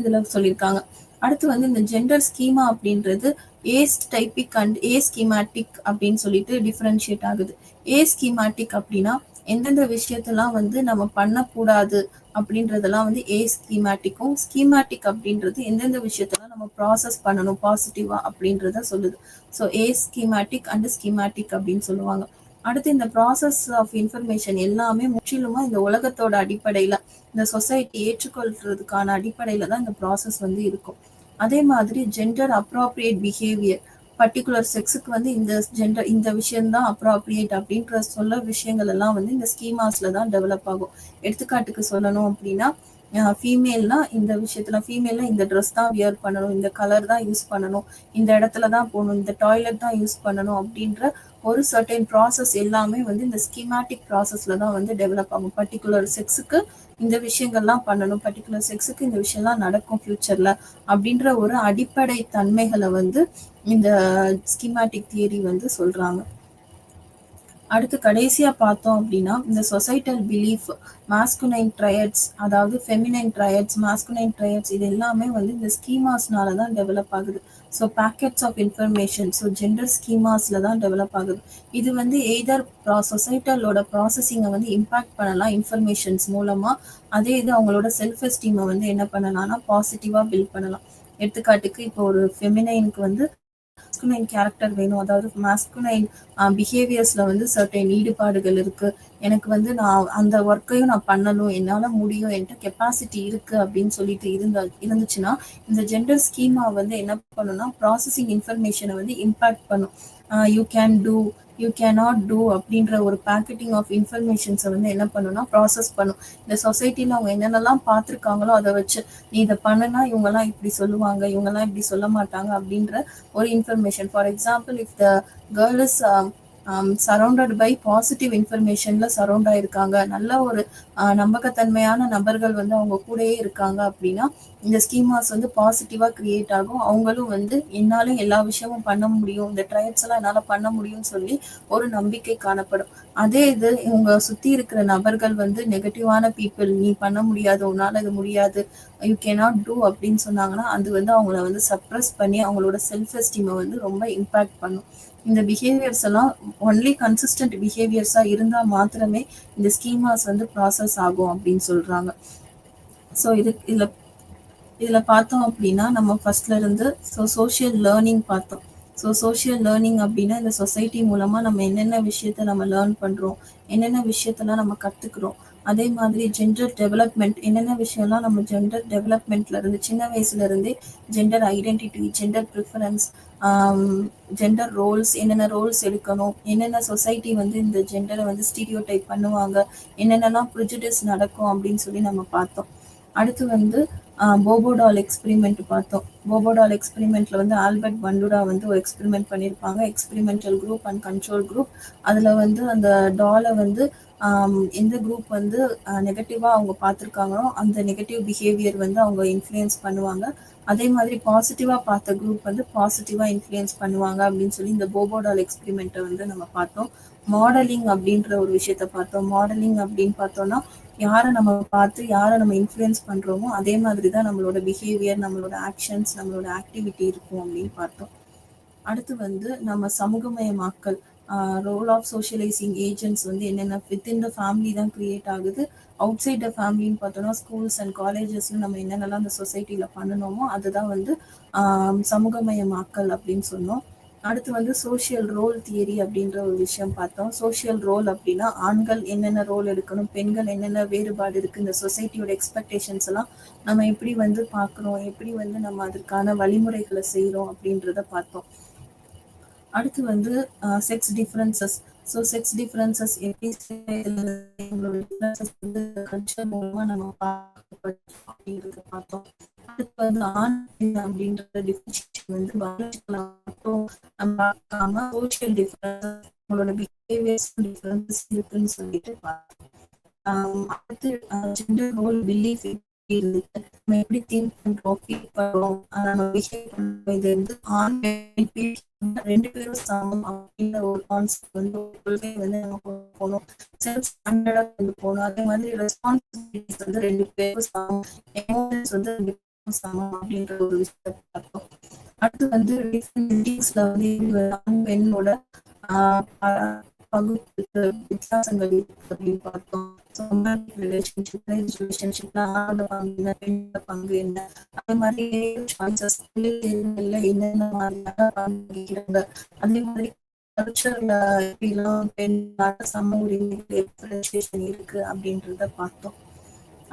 இதுல சொல்லியிருக்காங்க. அடுத்து வந்து இந்த ஜெண்டர் ஸ்கீமா அப்படின்றது as typic and aschematic அப்படின்னு சொல்லிட்டு டிஃபரன்ஷியேட் ஆகுது. ஏ ஸ்கீமாட்டிக் அப்படின்னா எந்தெந்த விஷயத்தெல்லாம் வந்து நம்ம பண்ணக்கூடாது அப்படின்றதெல்லாம் வந்து ஏ ஸ்கீமாட்டிக்கும், ஸ்கீமாட்டிக் அப்படின்றது எந்தெந்த விஷயத்தெல்லாம் நம்ம ப்ராசஸ் பண்ணணும் பாசிட்டிவா அப்படின்றத சொல்லுது. So A schematic and schematic அப்படின்னு சொல்லுவாங்க. அடுத்து இந்த ப்ராசஸ் ஆஃப் இன்ஃபர்மேஷன் எல்லாமே முற்றிலுமா இந்த உலகத்தோட அடிப்படையில, இந்த சொசைட்டி ஏற்றுக்கொள்றதுக்கான அடிப்படையில தான் இந்த ப்ராசஸ் வந்து இருக்கும். அதே மாதிரி ஜெண்டர் அப்ராப்ரியேட் பிஹேவியர், பர்டிகுலர் செக்ஸுக்கு வந்து இந்த ஜெண்டர் இந்த விஷயம்தான் அப்ராப்ரியேட் அப்படின்ற சொல்ல விஷயங்கள் எல்லாம் வந்து இந்த ஸ்கீமாஸ்ல தான் டெவலப் ஆகும். எடுத்துக்காட்டுக்கு சொல்லணும் அப்படின்னா ஃபீமேல்னா இந்த விஷயத்துல ஃபீமேல்னா இந்த ட்ரெஸ் தான் வியர் பண்ணணும், இந்த கலர் தான் யூஸ் பண்ணணும், இந்த இடத்துல தான் போகணும், இந்த டாய்லெட் தான் யூஸ் பண்ணணும் அப்படின்ற ஒரு சர்டைன் ப்ராசஸ் எல்லாமே வந்து இந்த ஸ்கீமாட்டிக் ப்ராசஸ்ல தான் வந்து டெவலப் ஆகும். பர்டிகுலர் செக்ஸுக்கு இந்த விஷயங்கள்லாம் பண்ணணும், பர்டிகுலர் செக்ஸுக்கு இந்த விஷயம்லாம் நடக்கும் ஃபியூச்சர்ல அப்படின்ற ஒரு அடிப்படை தன்மைகளை வந்து இந்த ஸ்கீமாட்டிக் தியரி வந்து சொல்றாங்க. அடுத்து கடைசியா பார்த்தோம் அப்படின்னா, இந்த சொசைட்டல் பிலீஃப், மாஸ்குலைன் ட்ரையட்ஸ், அதாவது ஃபெமினைன் ட்ரையட்ஸ், மாஸ்குலைன் ட்ரையட்ஸ் இது எல்லாமே வந்து இந்த ஸ்கீமாஸ்னால தான் டெவலப் ஆகுது. So packets of information, so gender ஸ்கீமாஸ்ல தான் டெவலப் ஆகுது. இது வந்து எய்தர் சொசைட்டலோட ப்ராசஸிங்கை வந்து இம்பாக்ட் பண்ணலாம் இன்ஃபர்மேஷன்ஸ் மூலமா. அதே இது அவங்களோட செல்ஃப் எஸ்டீமை வந்து என்ன பண்ணலாம்னா பாசிட்டிவா பில்ட் பண்ணலாம். எடுத்துக்காட்டுக்கு இப்போ ஒரு ஃபெமினைனுக்கு வந்து மாஸ்குலைன் கேரக்டர் வேணும், அதாவது மாஸ்குலைன் பிஹேவியர்ஸ்ல வந்து சர்டைன் ஈடுபாடுகள் இருக்கு, எனக்கு வந்து நான் அந்த ஒர்க்கையும் நான் பண்ணணும், என்னால முடியும், என்கிட்ட கெப்பாசிட்டி இருக்கு அப்படின்னு சொல்லிட்டு இருந்துச்சுன்னா இந்த ஜெண்டர் ஸ்கீமா வந்து என்ன பண்ணும்னா ப்ராசஸிங் இன்ஃபர்மேஷனை வந்து இம்பாக்ட் பண்ணும். You can do, you cannot do அப்படின்ற ஒரு பேக்கெட்டிங் ஆஃப் இன்ஃபர்மேஷன்ஸை வந்து என்ன பண்ணும்னா ப்ராசஸ் பண்ணும். இந்த சொசைட்டில அவங்க என்னென்னலாம் பார்த்துருக்காங்களோ அதை வச்சு நீ இதை பண்ணுனா இவங்கெல்லாம் இப்படி சொல்லுவாங்க, இவங்கெல்லாம் இப்படி சொல்ல மாட்டாங்க அப்படின்ற ஒரு information. For example, if the girl is surrounded by positive இன்ஃபர்மேஷன்ல சரௌண்ட் ஆயிருக்காங்க, நல்ல ஒரு நம்பகத்தன்மையான நபர்கள் வந்து அவங்க கூடயே இருக்காங்க அப்படின்னா இந்த ஸ்கீமாஸ் வந்து பாசிட்டிவா கிரியேட் ஆகும். அவங்களும் வந்து என்னால எல்லா விஷயமும் பண்ண முடியும், இந்த ட்ரையட்ஸ் எல்லாம் என்னால பண்ண முடியும்னு சொல்லி ஒரு நம்பிக்கை காணப்படும். அதே இது இவங்க சுத்தி இருக்கிற நபர்கள் வந்து நெகட்டிவான பீப்புள், நீ பண்ண முடியாது, உன்னால இது முடியாது, யூ கேனாட் டூ அப்படின்னு சொன்னாங்கன்னா அது வந்து அவங்கள வந்து சப்ரஸ் பண்ணி அவங்களோட செல்ஃப் எஸ்டீமை வந்து ரொம்ப இம்பாக்ட் பண்ணும். இந்த பிஹேவியர்ஸ் எல்லாம் ஒன்லி கன்சிஸ்டன்ட் பிஹேவியர்ஸா இருந்தா மாத்திரமே இந்த ஸ்கீமாஸ் வந்து ப்ராசஸ் ஆகும் அப்படின்னு சொல்றாங்க. ஸோ இதுல பார்த்தோம் அப்படின்னா நம்ம ஃபர்ஸ்ட்ல இருந்து சோஷியல் லேர்னிங் பார்த்தோம். ஸோ சோஷியல் லேர்னிங் அப்படின்னா இந்த சொசைட்டி மூலமா நம்ம என்னென்ன விஷயத்த நம்ம லேர்ன் பண்றோம், என்னென்ன விஷயத்தெல்லாம் நம்ம கத்துக்கிறோம். அதே மாதிரி ஜெண்டர் டெவலப்மெண்ட், என்னென்ன விஷயம்லாம் நம்ம ஜெண்டர் டெவலப்மெண்ட்ல இருந்து சின்ன வயசுல இருந்தே gender identity, gender preference, gender Rolle's, என்னென்ன ரோல்ஸ் எடுக்கணும், என்னென்ன சொசைட்டி வந்து இந்த ஜெண்டரை வந்து ஸ்டீரியோ டைப் பண்ணுவாங்க, என்னென்னலாம் ப்ரிஜுடிஸ் நடக்கும் அப்படின்னு சொல்லி நம்ம பார்த்தோம். அடுத்து வந்து போபோடால் எக்ஸ்பெரிமெண்ட் பார்த்தோம். போபோடால் எக்ஸ்பெரிமெண்ட்ல வந்து ஆல்பர்ட் பண்டுரா வந்து ஒரு எக்ஸ்பெரிமெண்ட் பண்ணியிருப்பாங்க, experimental group and control group. அதுல வந்து அந்த டாலை வந்து எந்த குரூப் வந்து நெகட்டிவா அவங்க பார்த்துருக்காங்களோ அந்த நெகட்டிவ் பிஹேவியர் வந்து அவங்க இன்ஃப்ளூயன்ஸ் பண்ணுவாங்க. அதே மாதிரி பாசிட்டிவா பார்த்த குரூப் வந்து பாசிட்டிவா இன்ஃப்ளூயன்ஸ் பண்ணுவாங்க அப்படின்னு சொல்லி இந்த போபோடால் எக்ஸ்பெரிமெண்ட்டை வந்து நம்ம பார்த்தோம். மாடலிங் அப்படின்ற ஒரு விஷயத்த பார்த்தோம். மாடலிங் அப்படின்னு பார்த்தோம்னா யாரை நம்ம பார்த்து யாரை நம்ம இன்ஃப்ளூயன்ஸ் பண்றோமோ அதே மாதிரி தான் நம்மளோட பிஹேவியர், நம்மளோட ஆக்ஷன்ஸ், நம்மளோட ஆக்டிவிட்டி இருக்கும் அப்படின்னு பார்த்தோம். அடுத்து வந்து நம்ம சமூகமயமாக்கல், ரோல் ஆஃப் சோஷியலைசிங் ஏஜென்ட்ஸ் வந்து என்னென்ன வித்தின் த ஃபேமிலி தான் கிரியேட் ஆகுது, அவுட் சைட் த ஃபேமிலின்னு பார்த்தோம்னா ஸ்கூல்ஸ் அண்ட் காலேஜஸ்ல நம்ம என்னென்னலாம் அந்த சொசைட்டில பண்ணணுமோ அதுதான் வந்து சமூகமயமாக்கல் அப்படின்னு சொன்னோம். அடுத்து வந்து சோஷியல் ரோல் தியரி அப்படின்ற ஒரு விஷயம் பார்த்தோம். சோஷியல் ரோல் அப்படின்னா ஆண்கள் என்னென்ன ரோல் எடுக்கணும், பெண்கள் என்னென்ன வேறுபாடு இருக்கு, இந்த சொசைட்டியோட எக்ஸ்பெக்டேஷன்ஸ் எல்லாம் நம்ம எப்படி வந்து பார்க்குறோம், எப்படி வந்து நம்ம அதற்கான வழிமுறைகளை செய்கிறோம் அப்படின்றத பார்த்தோம். அடுத்து வந்து sex differences. So sex differences எப்படி வந்து கல்ச்சர் மூலமா நம்ம அப்படின்றத பார்த்தோம். அடுத்து வந்து ஆண் பெண் அப்படின்ற டிஃபரன்ஷியேஷன் வந்து பயாலஜிக்கலா மட்டும் நம்ம பார்க்காம சோஷியல் டிஃபரன்சஸ், நம்மளோட பிஹேவியர்ஸ் டிஃபரன்சஸ் இருக்குன்னு சொல்லிட்டு பார்த்தோம். அடுத்து ஜெண்டர் ரோல் பிலீஃப் இருக்கு, நம்ம எப்படி திங்க் பண்றோம், ஃபீல் பண்றோம், நம்ம பிஹேவ் பண்றோம், இது வந்து ஆண் பெண் ரெண்டு பேரும் சமம் அப்படின்ற ஒரு கான்செப்ட் வந்து கொள்கை வந்து நம்ம போகணும். செல்ஃப் ஸ்டாண்டர்டா கொண்டு போகணும். அதே மாதிரி ரெஸ்பான்சிபிலிட்டிஸ் வந்து ரெண்டு பேரும் சமம், எமோஷன்ஸ் வந்து ரெண்டு பேரும் சமம் அப்படின்ற ஒரு விஷயத்தை பார்த்தோம். அடுத்து வந்து மீட்டிங்ஸ்ல வந்து ஆண் பெண்ணோட பகுப்பு வித்தியாசங்கள் இருக்கு அப்படின்னு பார்த்தோம். ரிலேஷன்ஷிப்ல ஆணோட பங்கு என்ன, பெண்ணோட பங்கு என்ன, அதே மாதிரி சாய்ஸஸ் என்னென்ன மாதிரியான பங்கு, அதே மாதிரி கல்ச்சர்ல எப்படிலாம் பெண்ணோட சம உரிமைகள் இருக்கு அப்படின்றத பார்த்தோம்.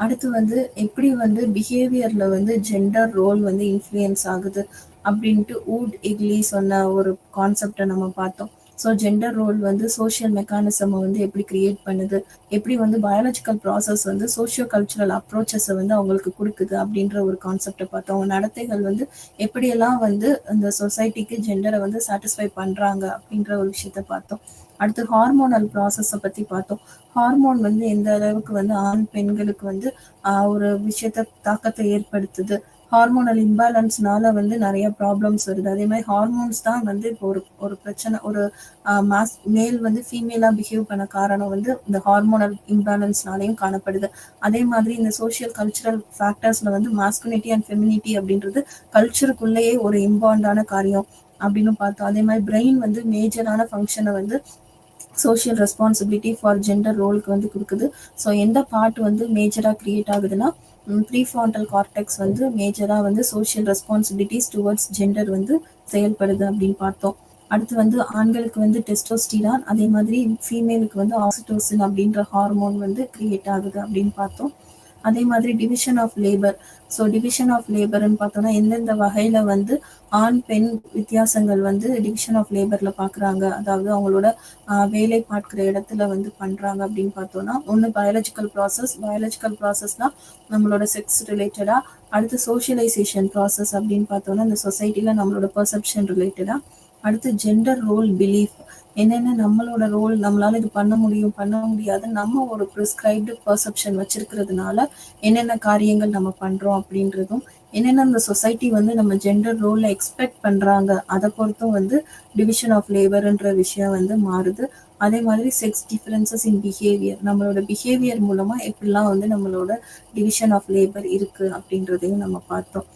அடுத்து வந்து எப்படி வந்து பிஹேவியர்ல வந்து ஜெண்டர் ரோல் வந்து இன்ஃப்ளூயன்ஸ் ஆகுது அப்படின்ட்டு ஊட் இக்லி சொன்ன ஒரு கான்செப்டை நம்ம பார்த்தோம். ஸோ ஜெண்டர் ரோல் வந்து சோஷியல் மெக்கானிசம் வந்து எப்படி கிரியேட் பண்ணுது, எப்படி வந்து பயாலஜிக்கல் ப்ராசஸ் வந்து சோஷியோ கல்ச்சுரல் அப்ரோச்சஸை வந்து அவங்களுக்கு கொடுக்குது அப்படின்ற ஒரு கான்செப்டை பார்த்தோம். அவங்க நடத்தைகள் வந்து எப்படியெல்லாம் வந்து அந்த சொசைட்டிக்கு ஜெண்டரை வந்து சாட்டிஸ்ஃபை பண்றாங்க அப்படின்ற ஒரு விஷயத்த பார்த்தோம். அடுத்து ஹார்மோனல் ப்ராசஸை பத்தி பார்த்தோம். ஹார்மோன் வந்து எந்த அளவுக்கு வந்து ஆண் பெண்களுக்கு வந்து ஒரு விஷயத்த தாக்கத்தை ஏற்படுத்துது, ஹார்மோனல் இம்பேலன்ஸ்னால வந்து நிறைய ப்ராப்ளம்ஸ் வருது. அதே மாதிரி ஹார்மோன்ஸ் தான் வந்து இப்போ ஒரு ஒரு பிரச்சனை, ஒரு மேல் வந்து ஃபீமேலா பிஹேவ் பண்ண காரணம் வந்து இந்த ஹார்மோனல் இம்பேலன்ஸ்னாலையும் காணப்படுது. அதே மாதிரி இந்த சோஷியல் கல்ச்சுரல் ஃபேக்டர்ஸ்ல வந்து மாஸ்குலினிட்டி அண்ட் ஃபெமினிட்டி அப்படின்றது கல்ச்சருக்குள்ளேயே ஒரு இம்பார்ண்டான காரியம் அப்படின்னு பார்த்தோம். அதே மாதிரி பிரெயின் வந்து மேஜரான ஃபங்க்ஷனை வந்து சோஷியல் ரெஸ்பான்சிபிலிட்டி ஃபார் ஜெண்டர் ரோலுக்கு வந்து கொடுக்குது. ஸோ எந்த பார்ட் வந்து மேஜராக கிரியேட் ஆகுதுன்னா ப்ரீஃப்ரான்டல் கார்டெக்ஸ் வந்து மேஜராக வந்து சோஷியல் ரெஸ்பான்சிபிலிட்டிஸ் டுவர்ட்ஸ் ஜெண்டர் வந்து செயல்படுது அப்படின்னு பார்த்தோம். அடுத்து வந்து ஆண்களுக்கு வந்து டெஸ்டோஸ்டிரான், அதே மாதிரி ஃபீமேலுக்கு வந்து ஆக்சிடோசின் அப்படின்ற ஹார்மோன் வந்து கிரியேட் ஆகுது அப்படின்னு பார்த்தோம். அதே மாதிரி division of labour. So division of லேபர்ன்னு பார்த்தோம்னா எந்தெந்த வகையில வந்து ஆண் பெண் வித்தியாசங்கள் வந்து டிவிஷன் ஆஃப் லேபர்ல பாக்குறாங்க, அதாவது அவங்களோட வேலை பார்க்கிற இடத்துல வந்து பண்றாங்க அப்படின்னு பார்த்தோம்னா, ஒன்று பயாலஜிக்கல் ப்ராசஸ்னா நம்மளோட செக்ஸ் ரிலேட்டடா, அடுத்து சோஷியலைசேஷன் ப்ராசஸ் அப்படின்னு பார்த்தோம்னா இந்த சொசைட்டில நம்மளோட பெர்செப்ஷன் ரிலேட்டடா, அடுத்து ஜெண்டர் ரோல் பிலீஃப், என்னென்ன நம்மளோட ரோல், நம்மளால இது பண்ண முடியும் பண்ண முடியாது, நம்ம ஒரு ப்ரிஸ்கிரைப்டு பெர்செப்ஷன் வச்சிருக்கிறதுனால என்னென்ன காரியங்கள் நம்ம பண்றோம் அப்படின்றதும், என்னென்ன அந்த சொசைட்டி வந்து நம்ம ஜெண்டர் ரோல்ல எக்ஸ்பெக்ட் பண்றாங்க அதை பொறுத்தும் வந்து டிவிஷன் ஆஃப் லேபர்ன்ற விஷயம் வந்து மாறுது. அதே மாதிரி செக்ஸ் டிஃபரன்சஸ் இன் பிஹேவியர், நம்மளோட பிஹேவியர் மூலமா எப்படிலாம் வந்து நம்மளோட டிவிஷன் ஆஃப் லேபர் இருக்கு அப்படின்றதையும் நம்ம பார்த்தோம்.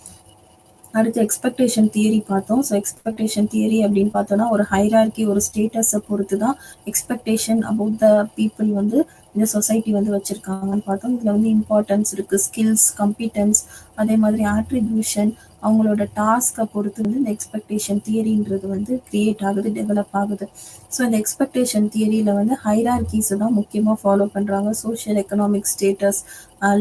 அடுத்து எக்ஸ்பெக்டேஷன் தியரி பார்த்தோம். ஸோ எக்ஸ்பெக்டேஷன் தியரி அப்படின்னு பார்த்தோம்னா ஒரு ஹைரார்கி, ஒரு ஸ்டேட்டஸை பொறுத்து தான் எக்ஸ்பெக்டேஷன் அபவுட் த பீப்புள் வந்து இந்த சொசைட்டி வந்து வச்சிருக்காங்கன்னு பார்த்தோம். இதில் வந்து இம்பார்ட்டன்ஸ் இருக்கு, ஸ்கில்ஸ், கம்பிட்டன்ஸ், அதே மாதிரி ஆட்ரிபியூஷன், அவங்களோட டாஸ்கை பொறுத்து வந்து இந்த எக்ஸ்பெக்டேஷன் தியரின்றது வந்து கிரியேட் ஆகுது, டெவலப் ஆகுது. ஸோ இந்த எக்ஸ்பெக்டேஷன் தியரியில வந்து ஹைரார்கிஸை தான் முக்கியமாக ஃபாலோ பண்றாங்க. Social economic status,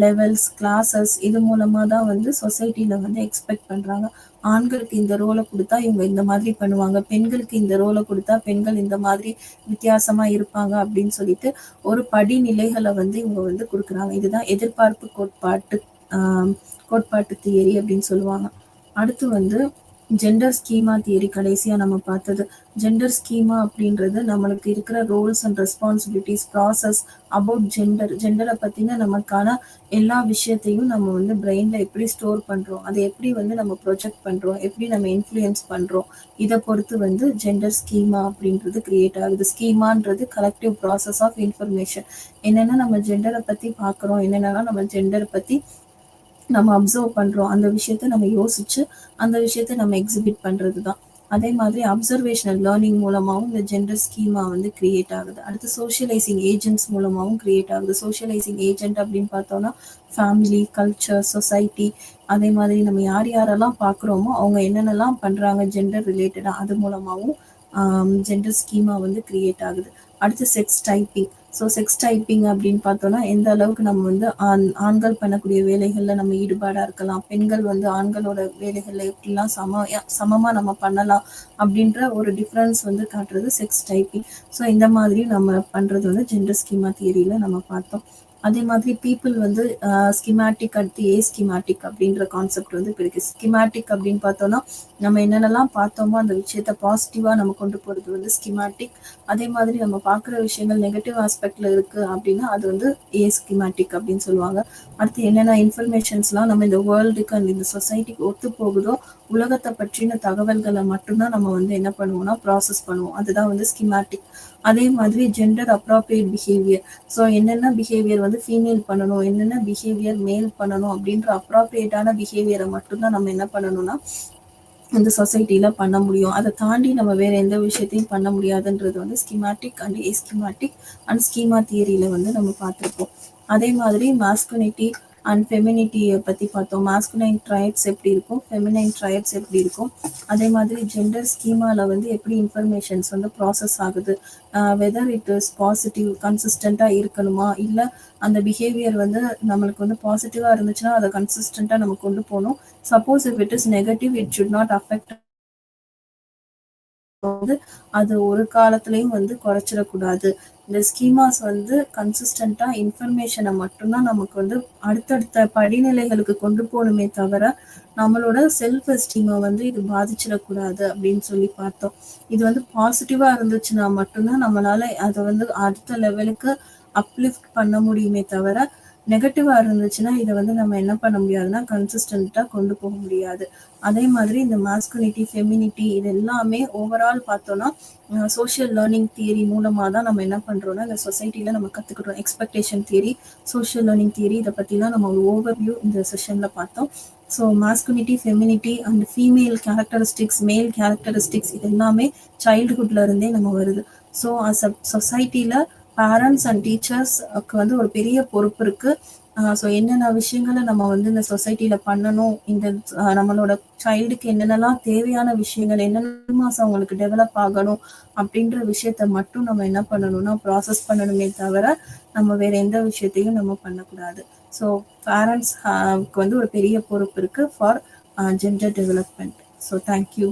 levels, classes, இது மூலமா தான் வந்து சொசைட்டில வந்து எக்ஸ்பெக்ட் பண்றாங்க. ஆண்களுக்கு இந்த ரோலை கொடுத்தா இவங்க இந்த மாதிரி பண்ணுவாங்க, பெண்களுக்கு இந்த ரோலை கொடுத்தா பெண்கள் இந்த மாதிரி வித்தியாசமா இருப்பாங்க அப்படின்னு சொல்லிட்டு ஒரு படிநிலைகளை வந்து இவங்க வந்து கொடுக்குறாங்க. இதுதான் எதிர்பார்ப்பு கோட்பாட்டு தியரி அப்படின்னு சொல்லுவாங்க. அடுத்து வந்து ஜெண்டர் ஸ்கீமா தியரி கடைசியா நம்ம பார்த்தது. ஜெண்டர் ஸ்கீமா அப்படின்றது நம்மளுக்கு இருக்கிற roles and responsibilities, process about ஜெண்டரை பத்தின நமக்கான எல்லா விஷயத்தையும் நம்ம வந்து பிரெயின்ல எப்படி ஸ்டோர் பண்றோம், அதை எப்படி வந்து நம்ம ப்ரொஜெக்ட் பண்றோம், எப்படி நம்ம இன்ஃப்ளூயன்ஸ் பண்றோம், இதை பொறுத்து வந்து ஜெண்டர் ஸ்கீமா அப்படின்றது கிரியேட் ஆகுது. ஸ்கீமான்றது கலெக்டிவ் ப்ராசஸ் ஆஃப் இன்ஃபர்மேஷன். என்னென்ன நம்ம ஜெண்டரை பத்தி பார்க்குறோம், என்னென்னலாம் நம்ம ஜெண்டரை பத்தி நம்ம அப்சர்வ் பண்றோம், அந்த விஷயத்த நம்ம யோசிச்சு அந்த விஷயத்த நம்ம எக்ஸிபிட் பண்றது தான். அதே மாதிரி அப்சர்வேஷனல் லேர்னிங் மூலமாகவும் இந்த ஜெண்டர் ஸ்கீமா வந்து கிரியேட் ஆகுது. அடுத்து சோஷியலைசிங் ஏஜென்ட்ஸ் மூலமாகவும் கிரியேட் ஆகுது. சோஷியலைசிங் ஏஜென்ட் அப்படின்னு பார்த்தோம்னா ஃபேமிலி, கல்ச்சர், சொசைட்டி, அதே மாதிரி நம்ம யார் யாரெல்லாம் பார்க்குறோமோ அவங்க என்னென்னலாம் பண்றாங்க ஜெண்டர் ரிலேட்டடா, அது மூலமாகவும் ஜெண்டர் ஸ்கீமா வந்து கிரியேட் ஆகுது. அடுத்து sex typing. So sex typing அப்படின்னு பார்த்தோம்னா எந்த அளவுக்கு நம்ம வந்து ஆண்கள் பண்ணக்கூடிய வேலைகளில் நம்ம ஈடுபாடாக இருக்கலாம், பெண்கள் வந்து ஆண்களோட வேலைகளில் எப்படிலாம் சமமாக நம்ம பண்ணலாம் அப்படின்ற ஒரு டிஃப்ரென்ஸ் வந்து காட்டுறது செக்ஸ் டைப்பிங். ஸோ இந்த மாதிரி நம்ம பண்ணுறது வந்து ஜெண்டர் ஸ்கீமா தியரியில் நம்ம பார்த்தோம். அதே மாதிரி பீப்புள் வந்து ஸ்கிமேட்டிக் அடுத்து ஏ ஸ்கிமேட்டிக் அப்படின்ற கான்செப்ட் வந்து இப்போ இருக்கு. ஸ்கிமேட்டிக் அப்படின்னு பார்த்தோம்னா நம்ம என்னென்னலாம் பார்த்தோமோ அந்த விஷயத்த பாசிட்டிவாக நம்ம கொண்டு போகிறது வந்து ஸ்கிமேட்டிக். அதே மாதிரி நம்ம பார்க்குற விஷயங்கள் நெகட்டிவ் ஆஸ்பெக்ட்ல இருக்கு அப்படின்னா அது வந்து ஏ ஸ்கிமேட்டிக் அப்படின்னு சொல்லுவாங்க. அடுத்து என்னென்ன இன்ஃபர்மேஷன்ஸ்லாம் நம்ம இந்த வேர்ல்டுக்கு அண்ட் இந்த சொசைட்டிக்கு ஒத்து போகுதோ உலகத்தை பற்றின தகவல்களை மட்டும்தான் நம்ம வந்து என்ன பண்ணுவோம்னா ப்ராசஸ் பண்ணுவோம், அதுதான் வந்து ஸ்கிமேட்டிக். அதே மாதிரி ஜெண்டர் அப்ராப்ரியேட் பிஹேவியர். ஸோ என்னென்ன பிஹேவியர் வந்து ஃபீமேல் பண்ணணும், என்னென்ன பிஹேவியர் மேல் பண்ணணும் அப்படின்ற அப்ராப்ரியேட்டான பிஹேவியரை மட்டும்தான் நம்ம என்ன பண்ணணும்னா இந்த சொசைட்டில பண்ண முடியும். அதை தாண்டி நம்ம வேற எந்த விஷயத்தையும் பண்ண முடியாதுன்றது வந்து ஸ்கிமேட்டிக் அண்ட் ஏஸ்கிமேட்டிக் அண்ட் ஸ்கீமா தியரியில வந்து நம்ம பார்த்துருப்போம். அதே மாதிரி மாஸ்குலினிட்டி அண்ட் ஃபெமினிட்டியை பற்றி பார்த்தோம். மாஸ்குலைன் ட்ரைட்ஸ் எப்படி இருக்கும், ஃபெமினைன் ட்ரைட்ஸ் எப்படி இருக்கும், அதே மாதிரி ஜெண்டர் ஸ்கீமாவில் வந்து எப்படி இன்ஃபர்மேஷன்ஸ் வந்து ப்ராசஸ் ஆகுது, வெதர் இட் இஸ் பாசிட்டிவ் கன்சிஸ்டண்ட்டாக இருக்கணுமா, இல்லை அந்த பிஹேவியர் வந்து நம்மளுக்கு வந்து பாசிட்டிவாக இருந்துச்சுன்னா அதை கன்சிஸ்டண்ட்டாக நம்ம கொண்டு போகணும். Suppose if it is negative it should not affect வந்து அது ஒரு காலத்திலையும் வந்து குறைச்சிடக்கூடாது. இந்த ஸ்கீமாஸ் வந்து கன்சிஸ்டண்டா இன்ஃபர்மேஷனை மட்டும்தான் நமக்கு வந்து அடுத்தடுத்த படிநிலைகளுக்கு கொண்டு போகணுமே தவிர நம்மளோட செல்ஃப் எஸ்டீமை வந்து இது பாதிச்சிடக்கூடாது அப்படின்னு சொல்லி பார்த்தோம். இது வந்து பாசிட்டிவா இருந்துச்சுன்னா மட்டும்தான் நம்மளால அதை வந்து அடுத்த லெவலுக்கு அப்லிஃப்ட் பண்ண முடியுமே தவிர நெகட்டிவா இருந்துச்சுன்னா இதை வந்து நம்ம என்ன பண்ண முடியாதுன்னா கன்சிஸ்டண்டா கொண்டு போக முடியாது. அதே மாதிரி இந்த மாஸ்குலினிட்டி, ஃபெமினிட்டி இது எல்லாமே ஓவரால் பார்த்தோம்னா சோஷியல் லேர்னிங் தியரி மூலமா தான் நம்ம என்ன பண்றோம்னா இந்த சொசைட்டில நம்ம கத்துக்கிட்டோம். Expectation theory, social learning theory இதை பத்திலாம் நம்ம ஒரு ஓவர்வியூ இந்த செஷன்ல பார்த்தோம். So masculinity, femininity and female characteristics, மேல் கேரக்டரிஸ்டிக்ஸ் இது எல்லாமே சைல்டுஹுட்ல இருந்தே நம்ம வருது. ஸோ அஸ் அ சொசைட்டில பேரண்ட்ஸ் அண்ட் டீச்சர்ஸ்க்கு வந்து ஒரு பெரிய பொறுப்பு இருக்கு. ஸோ என்னென்ன விஷயங்களை நம்ம வந்து இந்த சொசைட்டில பண்ணணும், இந்த நம்மளோட சைல்டுக்கு என்னென்னலாம் தேவையான விஷயங்கள், என்னென்ன மாதம் அவங்களுக்கு டெவலப் ஆகணும் அப்படின்ற விஷயத்த மட்டும் நம்ம என்ன பண்ணணும்னா ப்ராசஸ் பண்ணணுமே தவிர நம்ம வேற எந்த விஷயத்தையும் நம்ம பண்ணக்கூடாது. ஸோ பேரண்ட்ஸ்க்கு வந்து ஒரு பெரிய பொறுப்பு இருக்கு for gender development. So thank you.